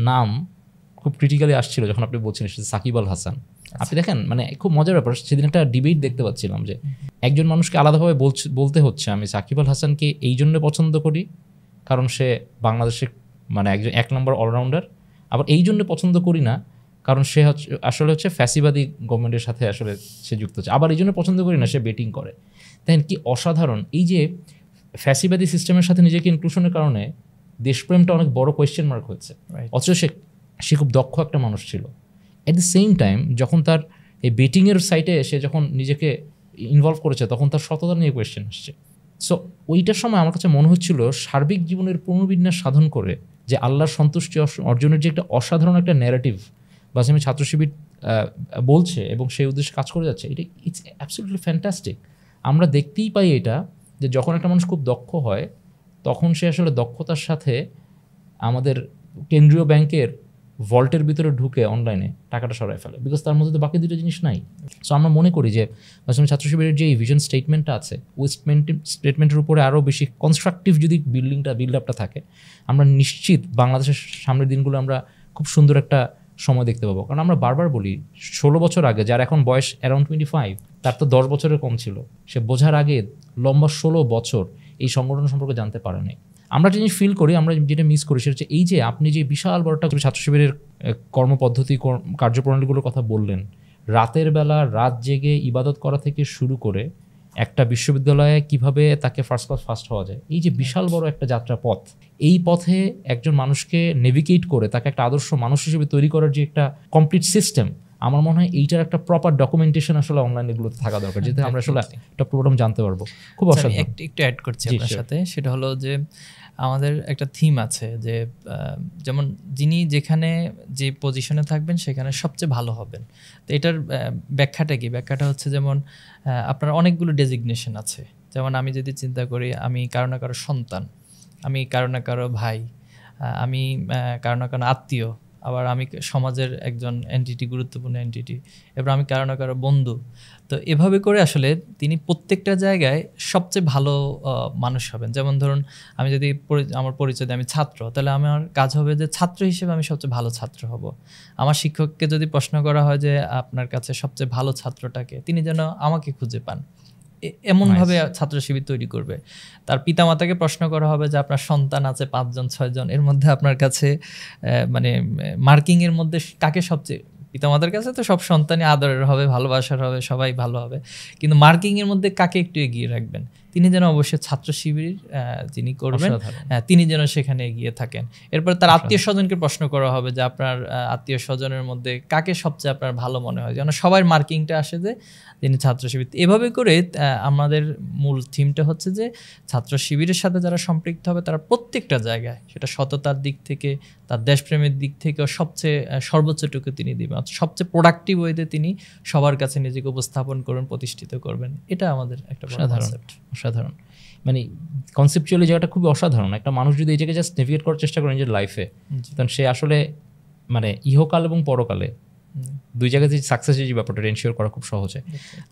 নাম খুব ক্রিটিক্যালি আসছিল যখন আপনি বলছিলেন, সেটা সাকিব আল হাসান। আপনি দেখেন মানে খুব মজার ব্যাপার, সেদিন একটা ডিবেট দেখতে পাচ্ছিলাম যে একজন মানুষকে আলাদাভাবে বলতে হচ্ছে আমি সাকিব আল হাসানকে এই জন্য পছন্দ করি কারণ সে বাংলাদেশের মানে একজন 1 নম্বর অলরাউন্ডার, আবার এই জন্য পছন্দ করি না কারণ সে আসলে হচ্ছে ফ্যাসিবাদী গভর্নমেন্টের সাথে আসলে সে যুক্ত হচ্ছে, আবার এই জন্য পছন্দ করি না সে বেটিং করে। দেখেন কি অসাধারণ, এই যে ফ্যাসিবাদী সিস্টেমের সাথে নিজেকে ইনক্লুশনের কারণে দেশপ্রেমটা অনেক বড় কোয়েশ্চেন মার্ক হয়েছে। অথচ সে খুব দক্ষ একটা মানুষ ছিল। অ্যাট দ্য সেম টাইম যখন তার এই বেটিংয়ের সাইটে সে যখন নিজেকে ইনভলভ করেছে তখন তার সততা নিয়ে কোয়েশ্চেন আসছে। সো ওইটার সময় আমার কাছে মনে হচ্ছিল সার্বিক জীবনের পুনর্বিন্যাস সাধন করে যে আল্লাহর সন্তুষ্টি অর্জনের যে একটা অসাধারণ একটা ন্যারেটিভ, বা আমি ছাত্র শিবির বলছে এবং সেই উদ্দেশ্যে কাজ করে যাচ্ছে, এটা ইটস অ্যাবসলিউটলি ফ্যান্টাস্টিক। আমরা দেখতেই পাই এটা, যে যখন একটা মানুষ খুব দক্ষ হয় তখন সে আসলে দক্ষতার সাথে আমাদের কেন্দ্রীয় ব্যাংকের ভল্টের ভিতরে ঢুকে অনলাইনে টাকাটা সরাই ফেলে, বিকজ তার মধ্যে তো বাকি দুটো জিনিস নাই। সো আমরা মনে করি যে আসলে ছাত্র শিবিরের যে ভিশন স্টেটমেন্টটা আছে, ওই স্টেটমেন্টের উপরে আরও বেশি কনস্ট্রাকটিভ যদি বিল্ড আপটা থাকে, আমরা নিশ্চিত বাংলাদেশের সামনের দিনগুলো আমরা খুব সুন্দর একটা সময় দেখতে পাবো। কারণ আমরা বারবার বলি 16 বছর আগে, যার এখন বয়স অ্যারাউন্ড 25, তার তো 10 বছরের কম ছিল, সে বোঝার আগে লম্বা 16 বছর এই সংগঠন সম্পর্কে জানতে পারে নাই। আমরা জিনিস ফিল করি, আমরা যেটা মিস করি সেটা হচ্ছে এই যে আপনি যে বিশাল বড়টা ছাত্র শিবিরের কর্মপদ্ধতি কার্যপ্রণালীগুলোর কথা বললেন, রাতের বেলা রাত জেগে ইবাদত করা থেকে শুরু করে একটা বিশ্ববিদ্যালয়ে কিভাবে তাকে ফার্স্ট ক্লাস ফার্স্ট হওয়া যায়, এই যে বিশাল বড় একটা যাত্রা পথ, এই পথে একজন মানুষকে নেভিগেট করে তাকে একটা আদর্শ মানুষ হিসেবে তৈরি করার যে একটা কমপ্লিট সিস্টেম, আমার মনে হয় এইটার একটা প্রপার ডকুমেন্টেশন আসলে অনলাইন এগুলোতে থাকা দরকার, যেটা আমরা আসলে টপ টু বটম জানতে পারবো। খুব অসাধারণ। একটু অ্যাড করছি আপনার সাথে, সেটা হলো যে আমাদের একটা থিম আছে যে যেমন যিনি যেখানে যে পজিশনে থাকবেন সেখানে সবচেয়ে ভালো হবেন। তো এটার ব্যাখ্যাটা কি? ব্যাখ্যাটা হচ্ছে যেমন আপনার অনেকগুলো ডেজিগনেশন আছে। যেমন আমি যদি চিন্তা করি, আমি কারো না কারো সন্তান, আমি কারো না কারো ভাই, আমি কারো না কারো আত্মীয়, আবার আমি সমাজের একজন এন্টিটি, গুরুত্বপূর্ণ এন্টিটি, এবার আমি কারো না কারো বন্ধু। তো এভাবে করে আসলে তিনি প্রত্যেকটা জায়গায় সবচেয়ে ভালো মানুষ হবেন। যেমন ধরুন আমি যদি আমার পরিচয় দিই আমি ছাত্র, তাহলে আমার কাজ হবে যে ছাত্র হিসেবে আমি সবচেয়ে ভালো ছাত্র হব। আমার শিক্ষককে যদি প্রশ্ন করা হয় যে আপনার কাছে সবচেয়ে ভালো ছাত্রটাকে, তিনি যেন আমাকে খুঁজে পান, এমনভাবে ছাত্র শিবির তৈরি করবে। তার পিতামাতাকে প্রশ্ন করা হবে যে আপনার সন্তান আছে 5 জন 6 জন, এর মধ্যে আপনার কাছে মানে মার্কিং এর মধ্যে কাকে সবচেয়ে, পিতামাতার কাছে তো সব সন্তানই আদরের হবে, ভালোবাসার হবে, সবাই ভালো হবে, কিন্তু মার্কিং এর মধ্যে কাকে একটু এগিয়ে রাখবেন, তিনি যেন অবশ্যই ছাত্র শিবির যিনি করবেন তিনি যেন সেখানে এগিয়ে থাকেন। এরপর তার আত্মীয় স্বজনকে প্রশ্ন করা হবে যে আপনার আত্মীয় স্বজনের মধ্যে কাকে সবচেয়ে আপনার ভালো মনে হয়, যেন সবার মার্কিংটা আসে যে তিনি ছাত্র শিবির। এভাবে করে আমাদের মূল থিমটা হচ্ছে যে ছাত্র শিবিরের সাথে যারা সম্পৃক্ত হবে তারা প্রত্যেকটা জায়গায়, সেটা সততার দিক থেকে, তার দেশপ্রেমের দিক থেকে সবচেয়ে সর্বোচ্চটুকু তিনি দিবেন, সবচেয়ে প্রোডাক্টিভ ওয়েতে তিনি সবার কাছে নিজেকে উপস্থাপন করবেন, প্রতিষ্ঠিত করবেন। এটা আমাদের একটা অসাধারণ, মানে কনসেপচুয়ালি জায়গাটা খুবই অসাধারণ। একটা মানুষ যদি এই জায়গায় জাস্ট নেভিগেট করার চেষ্টা করে নিজের লাইফে, তখন সে আসলে মানে ইহকাল এবং পরকালে দুই জায়গায় যে সাকসেসের যে ব্যাপারটা এনশিওর করা খুব সহজে।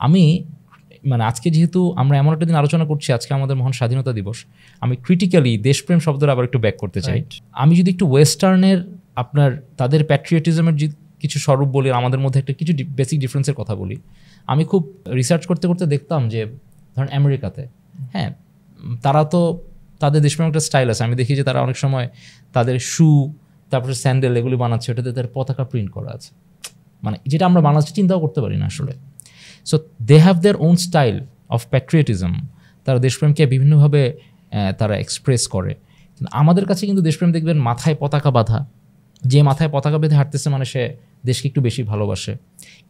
আমি মানে আজকে যেহেতু আমরা এমন একটা দিন আলোচনা করছি, আজকে আমাদের মহান স্বাধীনতা দিবস, আমি ক্রিটিক্যালি দেশপ্রেম শব্দটা আবার একটু ব্যাক করতে চাই। আমি যদি একটু ওয়েস্টার্নের আপনার তাদের প্যাট্রিয়টিজমের যে কিছু স্বরূপ বলি, আমাদের মধ্যে একটা কিছু বেসিক ডিফারেন্সের কথা বলি। আমি খুব রিসার্চ করতে করতে দেখতাম যে ধরেন আমেরিকাতে, হ্যাঁ, তারা তো তাদের দেশপ্রেম একটা স্টাইল আছে। আমি দেখি যে তারা অনেক সময় তাদের শু, তারপরে স্যান্ডেল এগুলি বানাচ্ছে, ওটাতে তাদের পতাকা প্রিন্ট করা আছে, মানে যেটা আমরা বাংলাদেশে চিন্তাও করতে পারি না আসলে। So they have their own style of patriotism. তারা দেশপ্রেমকে বিভিন্নভাবে তারা এক্সপ্রেস করে। আমাদের কাছে কিন্তু দেশপ্রেম দেখবেন মাথায় পতাকা বাঁধা, যে মাথায় পতাকা বেঁধে হাঁটতেছে মানে সে দেশকে একটু বেশি ভালোবাসে,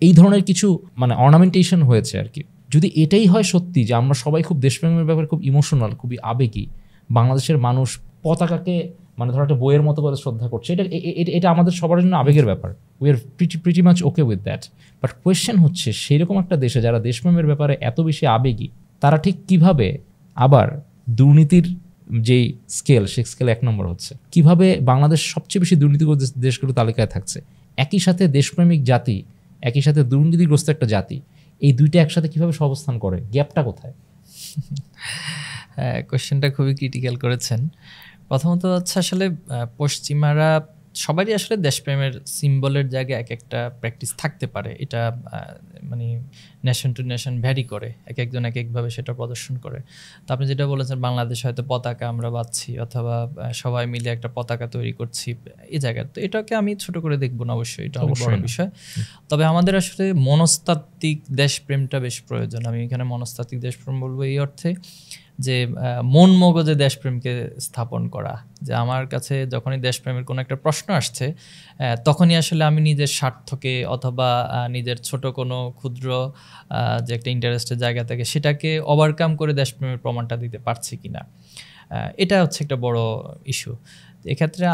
এই ধরনের কিছু মানে অর্নামেন্টেশন হয়েছে আর কি। যদি এটাই হয় সত্যি যে আমরা সবাই খুব দেশপ্রেমের ব্যাপারে খুব ইমোশনাল, খুবই আবেগী, বাংলাদেশের মানুষ পতাকাকে মানে ধরো একটা বইয়ের মতো করে শ্রদ্ধা করছে, এটা আমাদের সবার জন্য আবেগের ব্যাপার, we are pretty much okay with that. But question হচ্ছে সেইরকম একটা দেশে যারা দেশপ্রেমের ব্যাপারে এত বেশি আবেগী, তারা ঠিক কিভাবে আবার দুর্নীতির যেই স্কেল, সে স্কেল 1 নম্বর হচ্ছে, কিভাবে বাংলাদেশ সবচেয়ে বেশি দুর্নীতিগ্রস্ত দেশগুলো তালিকায় থাকছে, একই সাথে দেশপ্রেমিক জাতি, একই সাথে দুর্নীতিগ্রস্ত একটা জাতি, এই দুইটা একসাথে কিভাবে সহাবস্থান করে, গ্যাপটা কোথায়? হ্যাঁ, কোশ্চেনটা খুবই ক্রিটিক্যাল করেছেন। প্রথমত হচ্ছে আসলে পশ্চিমারা সবারই আসলে দেশপ্রেমের সিম্বলের জায়গায় এক একটা প্র্যাকটিস থাকতে পারে, এটা মানে নেশন টু নেশন ভ্যারি করে, এক একজন এক একভাবে সেটা প্রদর্শন করে। তো আপনি যেটা বলেছেন বাংলাদেশ হয়তো পতাকা আমরা বাঁধছি অথবা সবাই মিলে একটা পতাকা তৈরি করছি এই জায়গায়, তো এটাকে আমি ছোট করে দেখবো না, অবশ্যই এটা অনেক বড় বিষয়। তবে আমাদের আসলে মনস্তাত্ত্বিক দেশপ্রেমটা বেশ প্রয়োজন। আমি এখানে মনস্তাত্ত্বিক দেশপ্রেম বলবো এই অর্থে যে মন মগজে দেশপ্রেমকে স্থাপন করা, যে আমার কাছে যখনই দেশপ্রেমের কোনো একটা প্রশ্ন আসছে তখনই আসলে আমি নিজের স্বার্থকে অথবা নিজের ছোট কোনো ক্ষুদ্র যে একটা ইন্টারেস্টের জায়গা থেকে সেটাকে ওভারকাম করে দেশপ্রেমের প্রমাণটা দিতে পারছি কিনা, এটা হচ্ছে একটা বড় ইস্যু। এক্ষেত্রে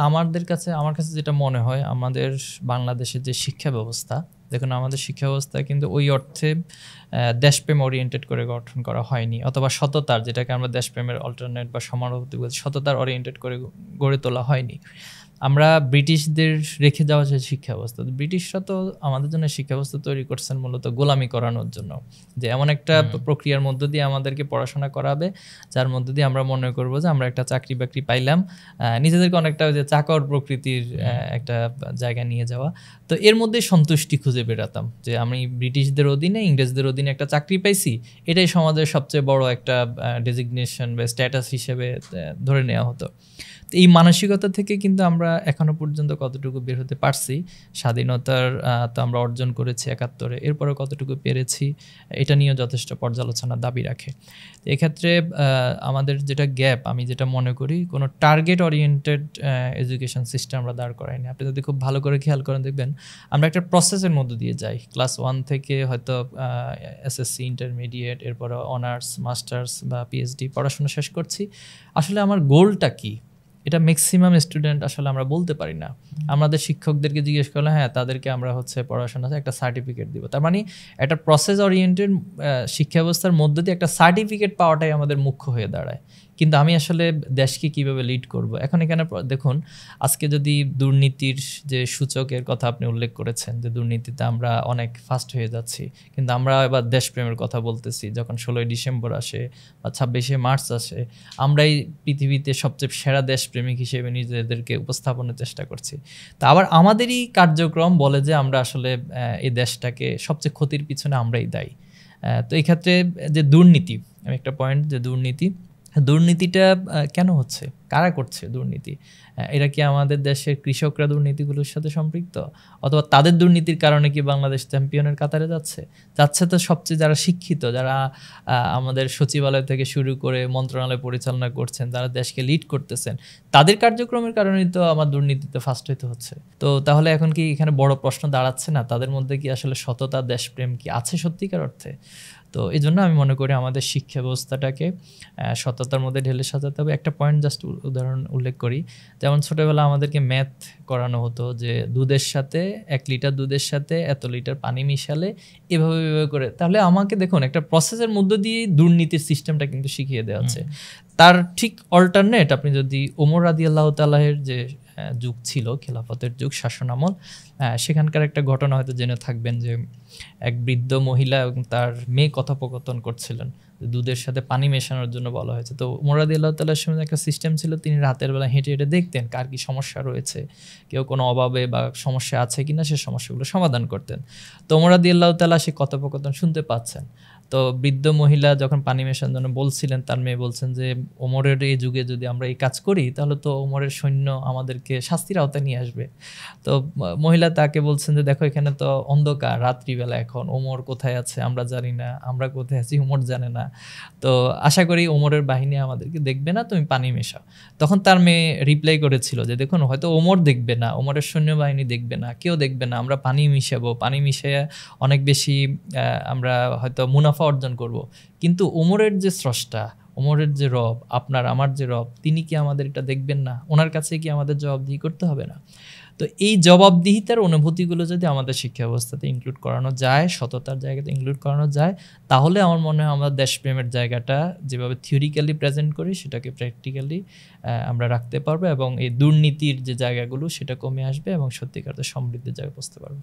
আমার কাছে যেটা মনে হয়, আমাদের বাংলাদেশের যে শিক্ষা ব্যবস্থা দেখুন আমাদের শিক্ষা ব্যবস্থা কিন্তু ওই অর্থে দেশপ্রেম ওরিয়েন্টেড করে গঠন করা হয়নি, অথবা সততার, যেটাকে আমরা দেশপ্রেমের অল্টারনেট বা সমানুভূতি বলছি, সততার ওরিয়েন্টেড করে গড়ে তোলা হয়নি। আমরা ব্রিটিশদের রেখে যাওয়া যে শিক্ষা ব্যবস্থা, ব্রিটিশরা তো আমাদের জন্য শিক্ষা ব্যবস্থা তৈরি করছেন মূলত গোলামি করানোর জন্য, যে এমন একটা প্রক্রিয়ার মধ্য দিয়ে আমাদেরকে পড়াশোনা করাবে যার মধ্য দিয়ে আমরা মনে করবো যে আমরা একটা চাকরি বাকরি পাইলাম, নিজেদেরকে অনেকটা যে চাকর প্রকৃতির একটা জায়গা নিয়ে যাওয়া। তো এর মধ্যে সন্তুষ্টি খুঁজে বেড়াতাম যে আমি ব্রিটিশদের অধীনে, ইংরেজদের অধীনে একটা চাকরি পাইছি, এটাই সমাজের সবচেয়ে বড় একটা ডেজিগনেশন বা স্ট্যাটাস হিসেবে ধরে নেওয়া হতো। এই মানসিকতা থেকে কিন্তু আমরা এখনো পর্যন্ত কতটুকু বের হতে পারছি, স্বাধীনতার তো আমরা অর্জন করেছি ৭১, এরপরে কতটুকু পেরেছি এটা নিয়েও যথেষ্ট পর্যালোচনার দাবি রাখে। এক্ষেত্রে আমাদের যেটা গ্যাপ, আমি যেটা মনে করি, কোনো টার্গেট ওরিয়েন্টেড এডুকেশন সিস্টেম আমরা দাঁড় করাইনি। আপনি যদি খুব ভালো করে খেয়াল করেন দেখবেন আমরা একটা প্রসেসের মধ্যে দিয়ে যাই, ক্লাস 1 থেকে হয়তো এসএসসি, ইন্টারমিডিয়েট, এরপরে অনার্স, মাস্টার্স বা পিএইচডি পড়াশোনা শেষ করছি। আসলে আমার গোলটা কি, এটা ম্যাক্সিমাম স্টুডেন্ট আসলে আমরা বলতে পারি না। আমাদের শিক্ষকদেরকে জিজ্ঞেস করলে হ্যাঁ তাদেরকে আমরা পড়াশোনাতে একটা সার্টিফিকেট দিব, তার মানে একটা প্রসেস ওরিয়েন্টেড শিক্ষা ব্যবস্থার মধ্য দিয়ে একটা সার্টিফিকেট পাওয়াটাই আমাদের মুখ্য হয়ে দাঁড়ায়। কিন্তু আমি আসলে দেশকে কিভাবে লিড করব, এখন এখানে দেখুন আজকে যদি দুর্নীতির যে সূচকের কথা আপনি উল্লেখ করেছেন, যে দুর্নীতিতে আমরা অনেক ফাস্ট হয়ে যাচ্ছি, কিন্তু আমরা এবার দেশপ্রেমের কথা বলতেছি, যখন ১৬ই ডিসেম্বর আসে বা ২৬শে মার্চ আসে, আমরাই পৃথিবীতে সবচেয়ে সেরা দেশপ্রেমিক হিসেবে নিজেদেরকে উপস্থাপনের চেষ্টা করছি। তা আবার আমাদেরই কার্যক্রম বলে যে আমরা আসলে এই দেশটাকে সবচেয়ে ক্ষতির পিছনে আমরাই দায়ী। তো এই ক্ষেত্রে যে দুর্নীতি, আমি একটা পয়েন্ট, যে দুর্নীতিটা কেন হচ্ছে, কারা করছে দুর্নীতি? এরা কি আমাদের দেশের কৃষকরা দুর্নীতিগুলোর সাথে সম্পৃক্ত, অথবা তাদের দুর্নীতির কারণে কি বাংলাদেশ চ্যাম্পিয়নের কাতারে যাচ্ছে? তো সবচেয়ে যারা শিক্ষিত, যারা আমাদের সচিবালয় থেকে শুরু করে মন্ত্রণালয় পরিচালনা করছেন, যারা দেশকে লিড করতেছেন, তাদের কার্যক্রমের কারণেই তো আমার দুর্নীতিতে ফার্স্ট হইতে হচ্ছে। তো তাহলে এখন কি এখানে বড় প্রশ্ন দাঁড়াচ্ছে না, তাদের মধ্যে কি আসলে সততা, দেশপ্রেম কি আছে সত্যিকার অর্থে? তো এই জন্য আমি মনে করি আমাদের শিক্ষা ব্যবস্থাটাকে সততার মধ্যে ঢেলে সাজাতে হবে। একটা পয়েন্ট জাস্ট উদাহরণ উল্লেখ করি, যেমন ছোটোবেলা আমাদেরকে ম্যাথ করানো হতো যে দুধের সাথে 1 লিটার দুধের সাথে এত লিটার পানি মিশালে এভাবে করে, তাহলে আমাকে দেখুন একটা প্রসেসের মধ্য দিয়েই দুর্নীতির সিস্টেমটা কিন্তু শিখিয়ে দেওয়া হচ্ছে। তার ঠিক অল্টারনেট আপনি যদি ওমর রাদিয়াল্লাহু তাআলার যে যুগ ছিল, খেলাফতের যুগ, শাসনামল, সেখানকার একটা ঘটনা হয়তো জেনে থাকবেন যে এক বৃদ্ধ মহিলা এবং তার মেয়ে কথোপকথন করছিলেন, দুধের সাথে পানি মেশানোর জন্য বলা হয়েছে। তো ওমর রাদিয়াল্লাহু তাআলার সময় একটা সিস্টেম ছিল, তিনি রাতের বেলা হেঁটে হেঁটে দেখতেন কার কি সমস্যা রয়েছে, কেউ কোনো অভাবে বা সমস্যা আছে কিনা, সে সমস্যাগুলো সমাধান করতেন। তো ওমর রাদিয়াল্লাহু তাআলা সে কথোপকথন শুনতে পাচ্ছেন। তো বৃদ্ধ মহিলা যখন পানি মেশানোর জন্য বলছিলেন, তার মেয়ে বলছেন যে ওমরের এই যুগে যদি আমরা এই কাজ করি তাহলে তো ওমরের সৈন্য আমাদেরকে শাস্তির আওতায় নিয়ে আসবে। তো মহিলা তাকে বলছেন যে দেখো এখানে তো অন্ধকার, রাত্রিবেলা, এখন ওমর কোথায় আছে আমরা জানি না, আমরা কোথায় আছি ওমর জানে না, তো আশা করি ওমরের বাহিনী আমাদেরকে দেখবে না, তুমি পানি মেশাও। তখন তার মেয়ে রিপ্লাই করেছিল যে দেখুন হয়তো ওমর দেখবে না, ওমরের সৈন্যবাহিনী দেখবে না, কেউ দেখবে না, আমরা পানি মিশাবো, পানি মিশিয়ে অনেক বেশি আমরা হয়তো মুনাফা অর্জন করব, কিন্তু ওমরের যে স্রষ্টা, ওমরের যে রব, আপনার আমার যে রব, তিনি কি আমাদের এটা দেখবেন না? ওনার কাছে কি আমাদের জবাবদিহি করতে হবে না? তো এই জবাবদিহিতার অনুভূতিগুলো যদি আমাদের শিক্ষা ব্যবস্থাতে ইনক্লুড করানো যায়, সততার জায়গাতে ইনক্লুড করানো যায়, তাহলে আমার মনে হয় আমরা দেশপ্রেমের জায়গাটা যেভাবে থিওরিক্যালি প্রেজেন্ট করি সেটাকে প্র্যাকটিক্যালি আমরা রাখতে পারবো, এবং এই দুর্নীতির যে জায়গাগুলো সেটা কমে আসবে এবং সত্যিকার সমৃদ্ধির জায়গায় পৌঁছতে পারবো।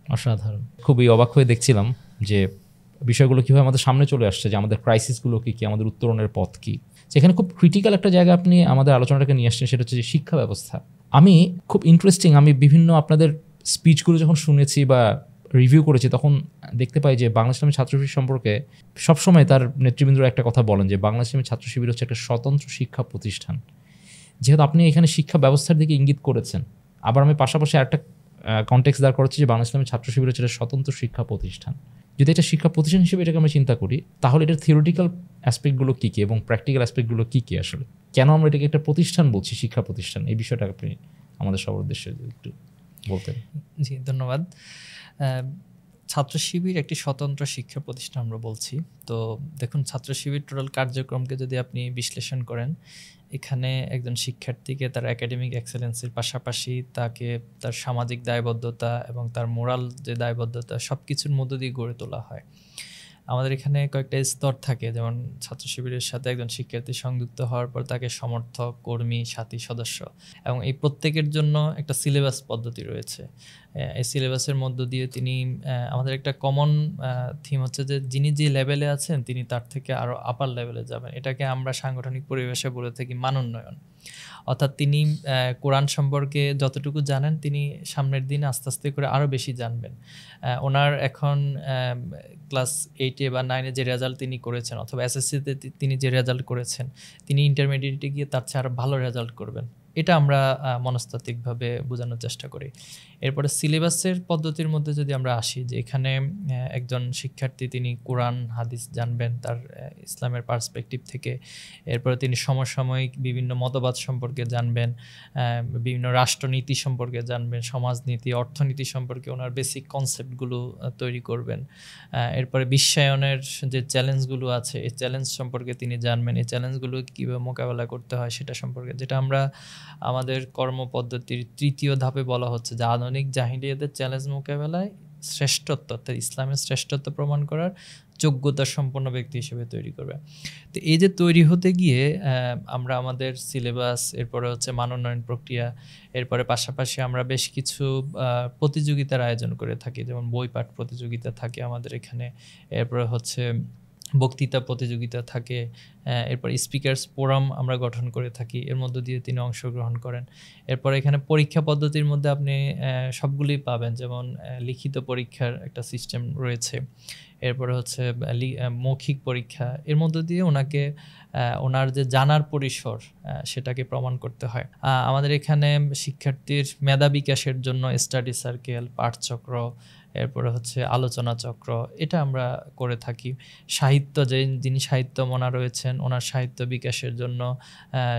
অসাধারণ। খুবই অবাক হয়ে দেখছিলাম যে বিষয়গুলো কীভাবে আমাদের সামনে চলে আসছে, যে আমাদের ক্রাইসিসগুলো কী, আমাদের উত্তরণের পথ কী। যেখানে খুব ক্রিটিক্যাল একটা জায়গা আপনি আমাদের আলোচনাটাকে নিয়ে আসছেন, সেটা হচ্ছে যে শিক্ষা ব্যবস্থা। আমি খুব ইন্টারেস্টিং, আমি বিভিন্ন আপনাদের স্পিচগুলো যখন শুনেছি বা রিভিউ করেছি তখন দেখতে পাই যে বাংলাদেশ ইসলামী ছাত্র শিবির সম্পর্কে সবসময় তার নেতৃবৃন্দরা একটা কথা বলেন যে বাংলাদেশ ইসলামী ছাত্র শিবির হচ্ছে একটা স্বতন্ত্র শিক্ষা প্রতিষ্ঠান। যেহেতু আপনি এখানে শিক্ষা ব্যবস্থার দিকে ইঙ্গিত করেছেন, আবার আমি পাশাপাশি আরেকটা কনটেক্সট দাঁড় করাচ্ছি যে বাংলাদেশ ইসলামী ছাত্র শিবির হচ্ছে একটা স্বতন্ত্র শিক্ষা প্রতিষ্ঠান। যদি এটা শিক্ষা প্রতিষ্ঠান হিসেবে এটাকে আমরা চিন্তা করি, তাহলে এটার থিওরিটিক্যাল অ্যাসপেক্টগুলো কী কী এবং প্র্যাকটিক্যাল অ্যাসপেক্টগুলো কী কী, আসলে কেন আমরা এটাকে একটা প্রতিষ্ঠান বলছি, শিক্ষা প্রতিষ্ঠান, এই বিষয়টা আপনি আমাদের সবার উদ্দেশ্যে একটু বলতেন। জি, ধন্যবাদ। ছাত্র শিবির একটি স্বতন্ত্র শিক্ষা প্রতিষ্ঠান আমরা বলছি। তো দেখুন, ছাত্র শিবির টোটাল কার্যক্রমকে যদি আপনি বিশ্লেষণ করেন, এখানে একজন শিক্ষার্থীকে তার একাডেমিক এক্সেলেন্সের পাশাপাশি তাকে তার সামাজিক দায়বদ্ধতা এবং তার মোরাল যে দায়বদ্ধতা সব কিছুর মধ্য দিয়ে গড়ে তোলা হয়। আমাদের এখানে কয়েকটা স্তর থাকে, যেমন ছাত্র শিবিরের সাথে একজন শিক্ষার্থী সংযুক্ত হওয়ার পর তাকে সমর্থক, কর্মী, সাথী, সদস্য, এবং এই প্রত্যেকের জন্য একটা সিলেবাস পদ্ধতি রয়েছে। এই সিলেবাসের মধ্য দিয়ে তিনি আমাদের একটা কমন থিম হচ্ছে যে যিনি যে লেভেলে আছেন তিনি তার থেকে আরও আপার লেভেলে যাবেন। এটাকে আমরা সাংগঠনিক পরিবেশে বলে থাকি মানোন্নয়ন। অর্থাৎ তিনি কোরআন সম্পর্কে যতটুকু জানেন তিনি সামনের দিনে আস্তে আস্তে করে আরও বেশি জানবেন। ওনার এখন ক্লাস 8-এ বা 9-এ যে রেজাল্ট তিনি করেছেন, অথবা এসএসসিতে তিনি যে রেজাল্ট করেছেন, তিনি ইন্টারমিডিয়েটে গিয়ে তার চেয়ে আরও ভালো রেজাল্ট করবেন। এটা আমরা মনস্তাত্ত্বিকভাবে বোঝানোর চেষ্টা করি। এরপরে সিলেবাসের পদ্ধতির মধ্যে যদি আমরা আসি, যে এখানে একজন শিক্ষার্থী তিনি কোরআন হাদিস জানবেন তার ইসলামের পার্সপেক্টিভ থেকে। এরপরে তিনি সমসাময়িক বিভিন্ন মতবাদ সম্পর্কে জানবেন, বিভিন্ন রাষ্ট্রনীতি সম্পর্কে জানবেন, সমাজনীতি, অর্থনীতি সম্পর্কে ওনার বেসিক কনসেপ্টগুলো তৈরি করবেন। এরপরে বিশ্বায়নের যে চ্যালেঞ্জগুলো আছে এই চ্যালেঞ্জ সম্পর্কে তিনি জানবেন, এই চ্যালেঞ্জগুলো কীভাবে মোকাবেলা করতে হয় সেটা সম্পর্কে, যেটা আমরা আমাদের কর্মপদ্ধতির 3য় ধাপে বলা হচ্ছে যে আধুনিক জাহিলিয়াতের চ্যালেঞ্জ মোকাবেলায় শ্রেষ্ঠত্ব, অর্থাৎ ইসলামের শ্রেষ্ঠত্ব প্রমাণ করার যোগ্যতা সম্পন্ন ব্যক্তি হিসেবে তৈরি করবে। তো এই যে তৈরি হতে গিয়ে আমরা আমাদের সিলেবাস, এরপরে হচ্ছে মানোন্নয়ন প্রক্রিয়া, এরপরে পাশাপাশি আমরা বেশ কিছু প্রতিযোগিতার আয়োজন করে থাকি, যেমন বই পাঠ প্রতিযোগিতা থাকে আমাদের এখানে, এরপরে হচ্ছে বক্তৃতা প্রতিযোগিতা থাকে, এরপর স্পিকার্স ফোরাম আমরা গঠন করে থাকি, এর মধ্য দিয়ে তিনি অংশগ্রহণ করেন। এরপর এখানে পরীক্ষা পদ্ধতির মধ্যে আপনি সবগুলোই পাবেন, যেমন লিখিত পরীক্ষার একটা সিস্টেম রয়েছে, এরপরে হচ্ছে মৌখিক পরীক্ষা। এর মধ্য দিয়ে ওনাকে ওনার যে জানার পরিসর সেটাকে প্রমাণ করতে হয়। আমাদের এখানে শিক্ষার্থীর মেধা বিকাশের জন্য স্টাডি সার্কেল, পাঠচক্র, এরপরে হচ্ছে আলোচনা চক্র, এটা আমরা করে থাকি। সাহিত্য, যিনি সাহিত্যমনা রয়েছেন ওনার সাহিত্য বিকাশের জন্য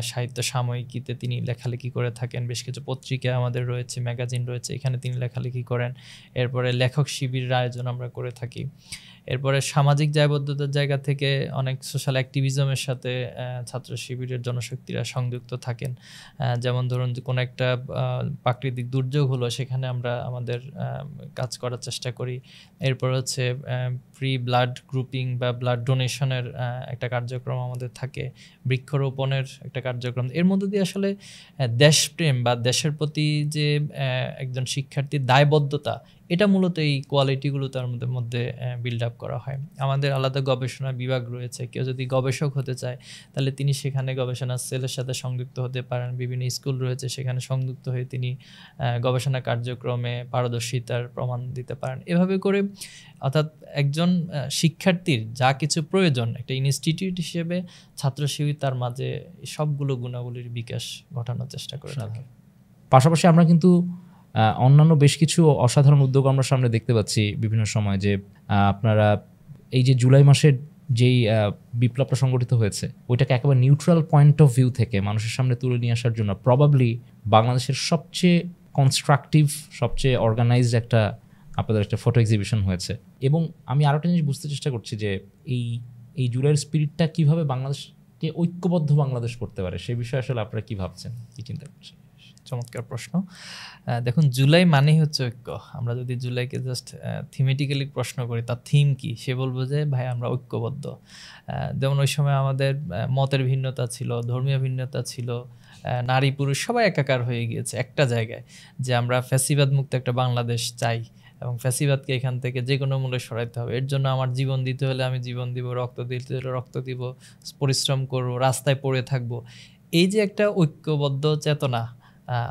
সাহিত্য সাময়িকীতে তিনি লেখালেখি করে থাকেন, বেশ কিছু পত্রিকা আমাদের রয়েছে, ম্যাগাজিন রয়েছে, এখানে তিনি লেখালেখি করেন। এরপরে লেখক শিবিরের আয়োজন আমরা করে থাকি। এরপরে সামাজিক দায়বদ্ধতার জায়গা থেকে অনেক সোশ্যাল অ্যাক্টিভিজমের সাথে ছাত্র শিবিরের জনশক্তিরা সংযুক্ত থাকেন। যেমন ধরুন যে কোনো একটা প্রাকৃতিক দুর্যোগ হলো, সেখানে আমরা আমাদের কাজ করার চেষ্টা করি। এরপর হচ্ছে ফ্রি ব্লাড গ্রুপিং বা ব্লাড ডোনেশনের একটা কার্যক্রম আমাদের থাকে, বৃক্ষরোপণের একটা কার্যক্রম। এর মধ্যে দিয়ে আসলে দেশপ্রেম বা দেশের প্রতি যে একজন শিক্ষার্থীর দায়বদ্ধতা, এটা মূলত এই কোয়ালিটিগুলো তার মধ্যে বিল্ড আপ করা হয়। আমাদের আলাদা গবেষণা বিভাগ রয়েছে, কেউ যদি গবেষক হতে চায় তাহলে তিনি সেখানে গবেষণা সেলের সাথে সংযুক্ত হতে পারেন। বিভিন্ন স্কুল রয়েছে, সেখানে সংযুক্ত হয়ে তিনি গবেষণা কার্যক্রমে পারদর্শিতার প্রমাণ দিতে পারেন। এভাবে করে অর্থাৎ একজন শিক্ষার্থীর যা কিছু প্রয়োজন একটা ইনস্টিটিউট হিসেবে ছাত্র শিবির তার মাঝে সবগুলো গুণাবলীর বিকাশ ঘটানোর চেষ্টা করে থাকে। পাশাপাশি আমরা কিন্তু অন্যান্য বেশ কিছু অসাধারণ উদ্যোগ আমরা সামনে দেখতে পাচ্ছি বিভিন্ন সময়, যে আপনারা এই যে জুলাই মাসের যেই বিপ্লবটা সংগঠিত হয়েছে ওইটাকে একেবারে নিউট্রাল পয়েন্ট অফ ভিউ থেকে মানুষের সামনে তুলে নিয়ে আসার জন্য প্রবাবলি বাংলাদেশের সবচেয়ে কনস্ট্রাকটিভ, সবচেয়ে অর্গানাইজড একটা আপনাদের একটা ফটো এক্সিবিশন হয়েছে। এবং আমি আরেকটা জিনিস বুঝতে চেষ্টা করছি যে এই জুলাইয়ের স্পিরিটটা কীভাবে বাংলাদেশকে ঐক্যবদ্ধ বাংলাদেশ করতে পারে, সেই বিষয়ে আসলে আপনারা কী ভাবছেন, কী চিন্তা করছেন? চমৎকার প্রশ্ন। দেখুন, জুলাই মানেই হচ্ছে ঐক্য। আমরা যদি জুলাইকে জাস্ট থিমেটিক্যালি প্রশ্ন করি তার থিম কি, সে বলবো যে ভাই আমরা ঐক্যবদ্ধ। যেমন ওই সময় আমাদের মতের ভিন্নতা ছিল, ধর্মীয় ভিন্নতা ছিল, নারী পুরুষ সবাই একাকার হয়ে গিয়েছে একটা জায়গায়, যে আমরা ফ্যাসিবাদ মুক্ত একটা বাংলাদেশ চাই এবং ফ্যাসিবাদকে এখান থেকে যে কোনো মূল্যে সরাইতে হবে। এর জন্য আমার জীবন দিতে হলে আমি জীবন দিব, রক্ত দিতে হলে রক্ত দিব, পরিশ্রম করবো, রাস্তায় পড়ে থাকবো। এই যে একটা ঐক্যবদ্ধ চেতনা,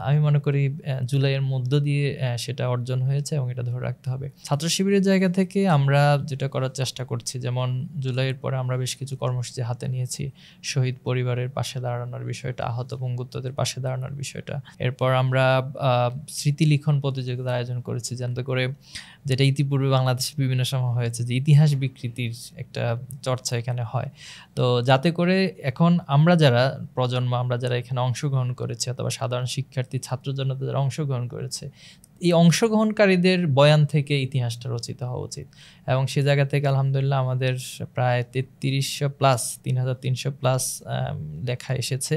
আমি মনে করি জুলাইয়ের মধ্য দিয়ে সেটা অর্জন হয়েছে এবং এটা ধরে রাখতে হবে। ছাত্র শিবিরের জায়গা থেকে আমরা যেটা করার চেষ্টা করছি, যেমন জুলাইয়ের পরে আমরা বেশ কিছু কর্মসূচি হাতে নিয়েছি। শহীদ পরিবারের পাশে দাঁড়ানোর বিষয়টা, আহত পঙ্গুত্বদের পাশে দাঁড়ানোর বিষয়টা। এরপর আমরা স্মৃতিলিখন প্রতিযোগিতার আয়োজন করেছি, যাতে করে যেটা ইতিপূর্বে বাংলাদেশে বিভিন্ন সময় হয়েছে যে ইতিহাস বিকৃতির একটা চর্চা এখানে হয়। তো যাতে করে এখন আমরা যারা প্রজন্ম, আমরা যারা এখানে অংশগ্রহণ করেছি অথবা সাধারণ শিক্ষার্থী ছাত্র জনতা যারা অংশগ্রহণ করেছে এই অংশগ্রহণকারীদের বয়ান থেকে ইতিহাসটা রচিত হওয়া উচিত। এবং সে জায়গা থেকে আলহামদুলিল্লাহ আমাদের প্রায় ৩৩00+ লেখা এসেছে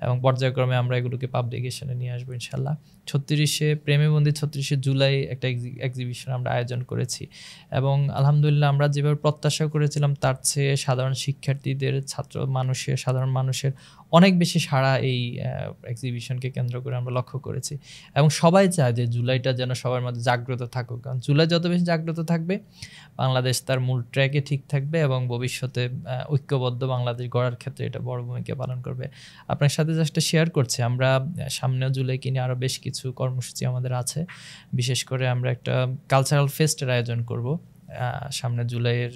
এবং পর্যায়ক্রমে আমরা এগুলোকে পাবলিকেশনে নিয়ে আসবো ইনশাল্লাহ। 36শে প্রেমে বন্দী 36শে জুলাই একটা এক্সিবিশন আমরা আয়োজন করেছি এবং আলহামদুলিল্লাহ আমরা যেভাবে প্রত্যাশা করেছিলাম তার চেয়ে সাধারণ শিক্ষার্থীদের, সাধারণ মানুষের অনেক বেশি সাড়া এই এক্সিবিশনকে কেন্দ্র করে আমরা লক্ষ্য করেছি। এবং সবাই চায় যে জুলাইটা যেন সবার মধ্যে জাগ্রত থাকুক, কারণ জুলাই যত বেশি জাগ্রত থাকবে বাংলাদেশ তার মূল ট্র্যাকে ঠিক থাকবে এবং ভবিষ্যতে ঐক্যবদ্ধ বাংলাদেশ গড়ার ক্ষেত্রে এটা বড় ভূমিকা পালন করবে। আপনার সাথে জাস্ট শেয়ার করছি, আমরা সামনেও জুলাইকে নিয়ে আরও বেশ কিছু কর্মসূচি আমাদের আছে। বিশেষ করে আমরা একটা কালচারাল ফেস্টের আয়োজন করব সামনে জুলাইয়ের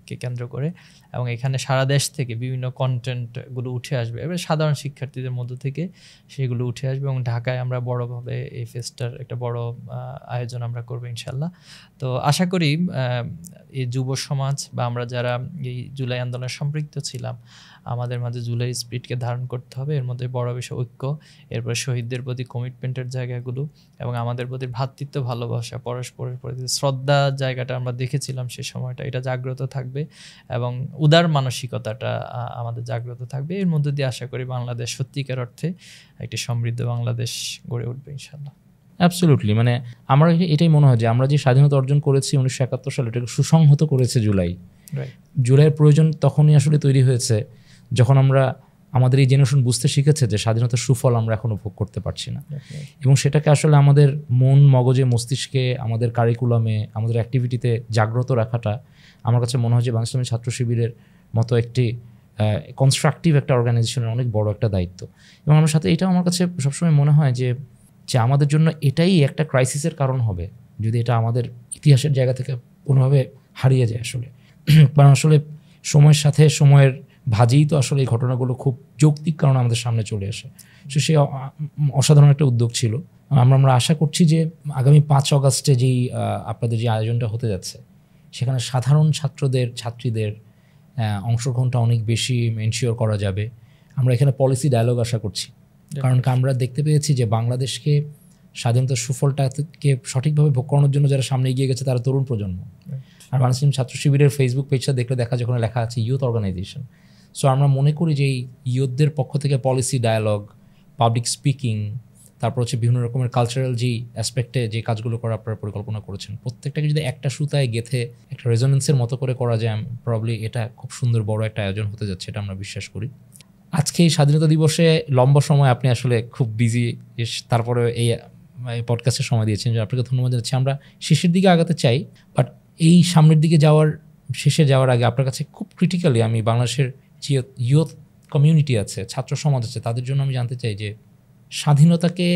কে কেন্দ্র করে, এবং এখানে সারা দেশ থেকে বিভিন্ন কন্টেন্টগুলো উঠে আসবে, এবার সাধারণ শিক্ষার্থীদের মধ্য থেকে সেগুলো উঠে আসবে এবং ঢাকায় আমরা বড়ভাবে এই ফেস্টটার একটা বড় আয়োজন আমরা করবো ইনশাল্লাহ। তো আশা করি এই যুব সমাজ বা আমরা যারা এই জুলাই আন্দোলনে সম্পৃক্ত ছিলাম আমাদের মাঝে জুলাই স্পিরিটকে ধারণ করতে হবে, এর মধ্যে বড় বিষয় ঐক্য, এরপর শহীদদের প্রতি কমিটমেন্টের জায়গাগুলো এবং আমাদের প্রতি ভ্রাতৃত্ব, ভালোবাসা, পরস্পরের প্রতি শ্রদ্ধা জায়গাটা আমরা দেখেছিলাম সে সময়টা, এটা জাগ্রত থাকবে এবং উদার মানসিকতাটা আমাদের জাগ্রত থাকবে। এর মধ্যে দিয়ে আশা করি বাংলাদেশ সত্যিকার অর্থে একটি সমৃদ্ধ বাংলাদেশ গড়ে উঠবে ইনশাল্লাহ। অ্যাবসলিউটলি, মানে আমার এটাই মনে হয় যে আমরা যে স্বাধীনতা অর্জন করেছি 1971 সালে, এটাকে সুসংহত করেছে জুলাই। জুলাইয়ের প্রয়োজন তখনই আসলে তৈরি হয়েছে যখন আমরা আমাদের এই জেনারেশন বুঝতে শিখেছে যে স্বাধীনতার সুফল আমরা এখনো ভোগ করতে পারছি না, এবং সেটাকে আসলে আমাদের মন মগজে মস্তিষ্কে আমাদের কারিকুলামে আমাদের অ্যাক্টিভিটিতে জাগ্রত রাখাটা আমার কাছে মনে হয় যে বাংলাদেশ ছাত্র শিবিরের মতো একটি কনস্ট্রাকটিভ একটা অর্গানাইজেশনের অনেক বড় একটা দায়িত্ব। এবং আমার সাথে এটাও আমার কাছে সবসময় মনে হয় যে আমাদের জন্য এটাই একটা ক্রাইসিসের কারণ হবে যদি এটা আমাদের ইতিহাসের জায়গা থেকে কোনোভাবে হারিয়ে যায় আসলে। কারণ আসলে সময়ের সাথে সময়ের ভাজেই তো আসলে এই ঘটনাগুলো খুব যৌক্তিক কারণ আমাদের সামনে চলে আসে। সে অসাধারণ একটা উদ্যোগ ছিল। আমরা আশা করছি যে আগামী 5 অগাস্টে যেই আপনাদের যে আয়োজনটা হতে যাচ্ছে সেখানে সাধারণ ছাত্রীদের অংশগ্রহণটা অনেক বেশি এনশিওর করা যাবে। আমরা এখানে পলিসি ডায়ালগ আশা করছি, কারণ আমরা দেখতে পেয়েছি যে বাংলাদেশকে স্বাধীনতার সুফলটাকে সঠিকভাবে ভোগ করানোর জন্য যারা সামনে এগিয়ে গেছে তারা তরুণ প্রজন্ম। আর বাংলাদেশ ছাত্র শিবিরের ফেসবুক পেজটা দেখলে দেখা যায় ওখানে লেখা আছে ইউথ অর্গানাইজেশন। সো আমরা মনে করি যে এই ইউথদের পক্ষ থেকে পলিসি ডায়ালগ, পাবলিক স্পিকিং, তারপর হচ্ছে বিভিন্ন রকমের কালচারাল যেই অ্যাসপেক্টে যে কাজগুলো করা আপনারা পরিকল্পনা করেছেন প্রত্যেকটাকে যদি একটা সুতায় গেথে একটা রেজোনেন্সের মতো করে করা যায়, প্রবাবলি এটা খুব সুন্দর বড় একটা আয়োজন হতে যাচ্ছে, এটা আমরা বিশ্বাস করি। আজকে এই স্বাধীনতা দিবসে লম্বা সময় আপনি আসলে খুব বিজি, তারপরে এই পডকাস্টের সময় দিয়েছেন, যে আপনাকে ধন্যবাদ জানাচ্ছি। আমরা শেষের দিকে আগাতে চাই, বাট এই সামনের দিকে শেষে যাওয়ার আগে আপনার কাছে খুব ক্রিটিক্যালি আমি বাংলাদেশের যে ইউথ কমিউনিটি আছে, ছাত্র সমাজ আছে, তাদের জন্য আমি জানতে চাই যে স্বাধীনতাকে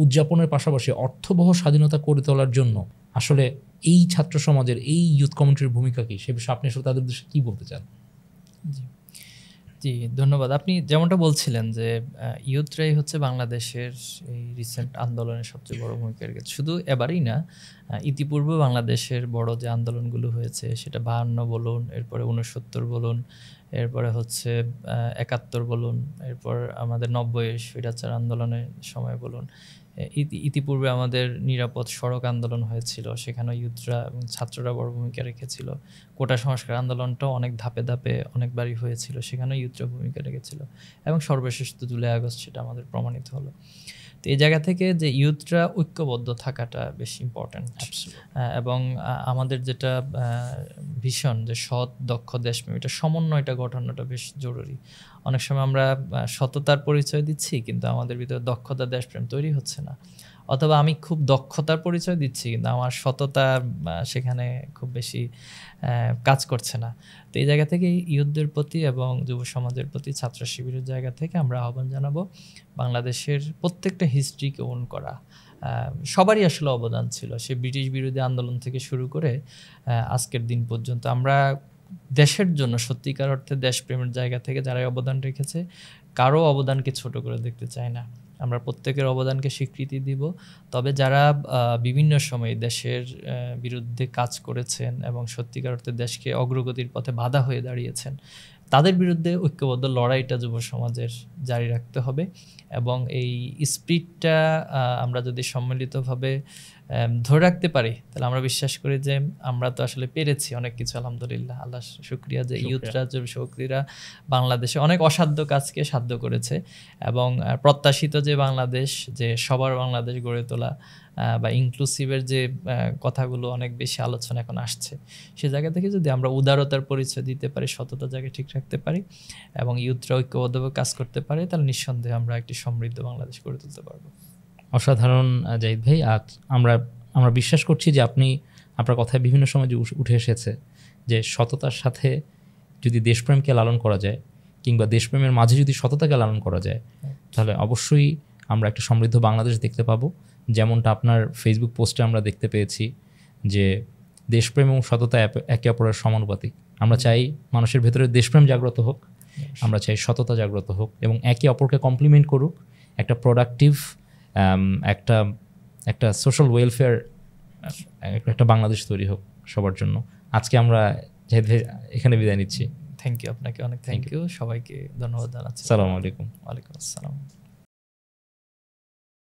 উদযাপনের পাশাপাশি অর্থবহ স্বাধীনতা করে তোলার জন্য আসলে এই ছাত্র সমাজের, এই ইউথ কমিউনিটির ভূমিকা কী, সে বিষয়ে আপনি আসলে তাদের উদ্দেশ্যে কী বলতে চান? জি ধন্যবাদ। আপনি যেমনটা বলছিলেন যে ইউথরাই হচ্ছে বাংলাদেশের এই রিসেন্ট আন্দোলনের সবচেয়ে বড় ভূমিকা রেখেছে। শুধু এবারই না, ইতিপূর্বে বাংলাদেশের বড় যে আন্দোলনগুলো হয়েছে সেটা 52 বলুন, এরপরে 69 বলুন, এরপরে হচ্ছে 71 বলুন, এরপর আমাদের 90 স্বৈরাচার আন্দোলনের সময় বলুন, ইতিপূর্বে আমাদের নিরাপদ সড়ক আন্দোলন হয়েছিল, সেখানে ইউথরা এবং ছাত্ররা বড় ভূমিকা রেখেছিল। কোটা সংস্কার আন্দোলনটাও অনেক ধাপে ধাপে অনেকবারই হয়েছিল, সেখানেও ইউথরা ভূমিকা রেখেছিল, এবং সর্বশেষ তো জুলাই আগস্ট সেটা আমাদের প্রমাণিত হলো। তো এই জায়গা থেকে যে ইউথরা ঐক্যবদ্ধ থাকাটা বেশ ইম্পর্ট্যান্ট, এবং আমাদের যেটা ভীষণ যে সৎ দক্ষ দেশপ্রেম, এটা সমন্বয়টা ঘটানোটা বেশ জরুরি। অনেক সময় আমরা সততার পরিচয় দিচ্ছি কিন্তু আমাদের ভিতরে দক্ষতা দেশপ্রেম তৈরি হচ্ছে না, অথবা আমি খুব দক্ষতার পরিচয় দিচ্ছি কিন্তু আমার সততা সেখানে খুব বেশি কাজ করছে না। তো এই জায়গা থেকে ইউথদের প্রতি এবং যুব সমাজের প্রতি ছাত্র শিবিরের জায়গা থেকে আমরা আহ্বান জানাবো বাংলাদেশের প্রত্যেকটা হিস্ট্রিকে ওন করা। সবারই আসলে অবদান ছিল, সে ব্রিটিশ বিরোধী আন্দোলন থেকে শুরু করে আজকের দিন পর্যন্ত। আমরা দেশের জন্য সত্যিকার অর্থে দেশপ্রেমের জায়গা থেকে যারাই অবদান রেখেছে, কারো অবদানকে ছোট করে দেখতে চাই না, আমরা প্রত্যেকের অবদানকে স্বীকৃতি দিব। তবে যারা বিভিন্ন সময় দেশের বিরুদ্ধে কাজ করেছেন এবং সত্যিকার অর্থে দেশকে অগ্রগতির পথে বাধা হয়ে দাঁড়িয়েছেন, তাদের বিরুদ্ধে ঐক্যবদ্ধ লড়াইটা যুব সমাজের জারি রাখতে হবে এবং এই স্পিরিটটা আমরা যদি সম্মিলিতভাবে ধরে রাখতে পারি তাহলে আমরা বিশ্বাস করি যে আমরা তো আসলে পেরেছি অনেক কিছু, আলহামদুলিল্লাহ, আল্লাহ শুকরিয়া যে ইউথরা যুবশক্তিরা বাংলাদেশে অনেক অসাধ্য কাজকে সাধ্য করেছে এবং প্রত্যাশিত যে বাংলাদেশ, যে সবার বাংলাদেশ গড়ে তোলা বা ইনক্লুসিভের যে কথাগুলো অনেক বেশি আলোচনা এখন আসছে, সে জায়গা থেকে যদি আমরা উদারতার পরিচয় দিতে পারি, সততার জায়গায় ঠিক রাখতে পারি এবং ইউথরা ঐক্যবদ্ধভাবে কাজ করতে পারে, তাহলে নিঃসন্দেহে আমরা একটি সমৃদ্ধ বাংলাদেশ গড়ে তুলতে পারবো। অসাধারণ জাহিদ ভাই। আজ আমরা বিশ্বাস করছি যে আপনার কথায় বিভিন্ন সময় যে উঠে এসেছে যে সততার সাথে যদি দেশপ্রেমকে লালন করা যায় কিংবা দেশপ্রেমের মাঝে যদি সততাকে লালন করা যায় তাহলে অবশ্যই আমরা একটা সমৃদ্ধ বাংলাদেশ দেখতে পাবো। যেমনটা আপনার ফেসবুক পোস্টে আমরা দেখতে পেয়েছি যে দেশপ্রেম এবং সততা একে অপরের সমানুপাতিক। আমরা চাই মানুষের ভেতরে দেশপ্রেম জাগ্রত হোক, আমরা চাই সততা জাগ্রত হোক এবং একে অপরকে কমপ্লিমেন্ট করুক, একটা প্রোডাক্টিভ একটা সোশ্যাল ওয়েলফেয়ার একটা বাংলাদেশ তৈরি হোক সবার জন্য। আজকে আমরা এখানে বিদায় নিচ্ছি। থ্যাংক ইউ, আপনাকে অনেক থ্যাংক ইউ, সবাইকে ধন্যবাদ জানাচ্ছি। আসসালামু আলাইকুম। ওয়ালাইকুম আসসালাম।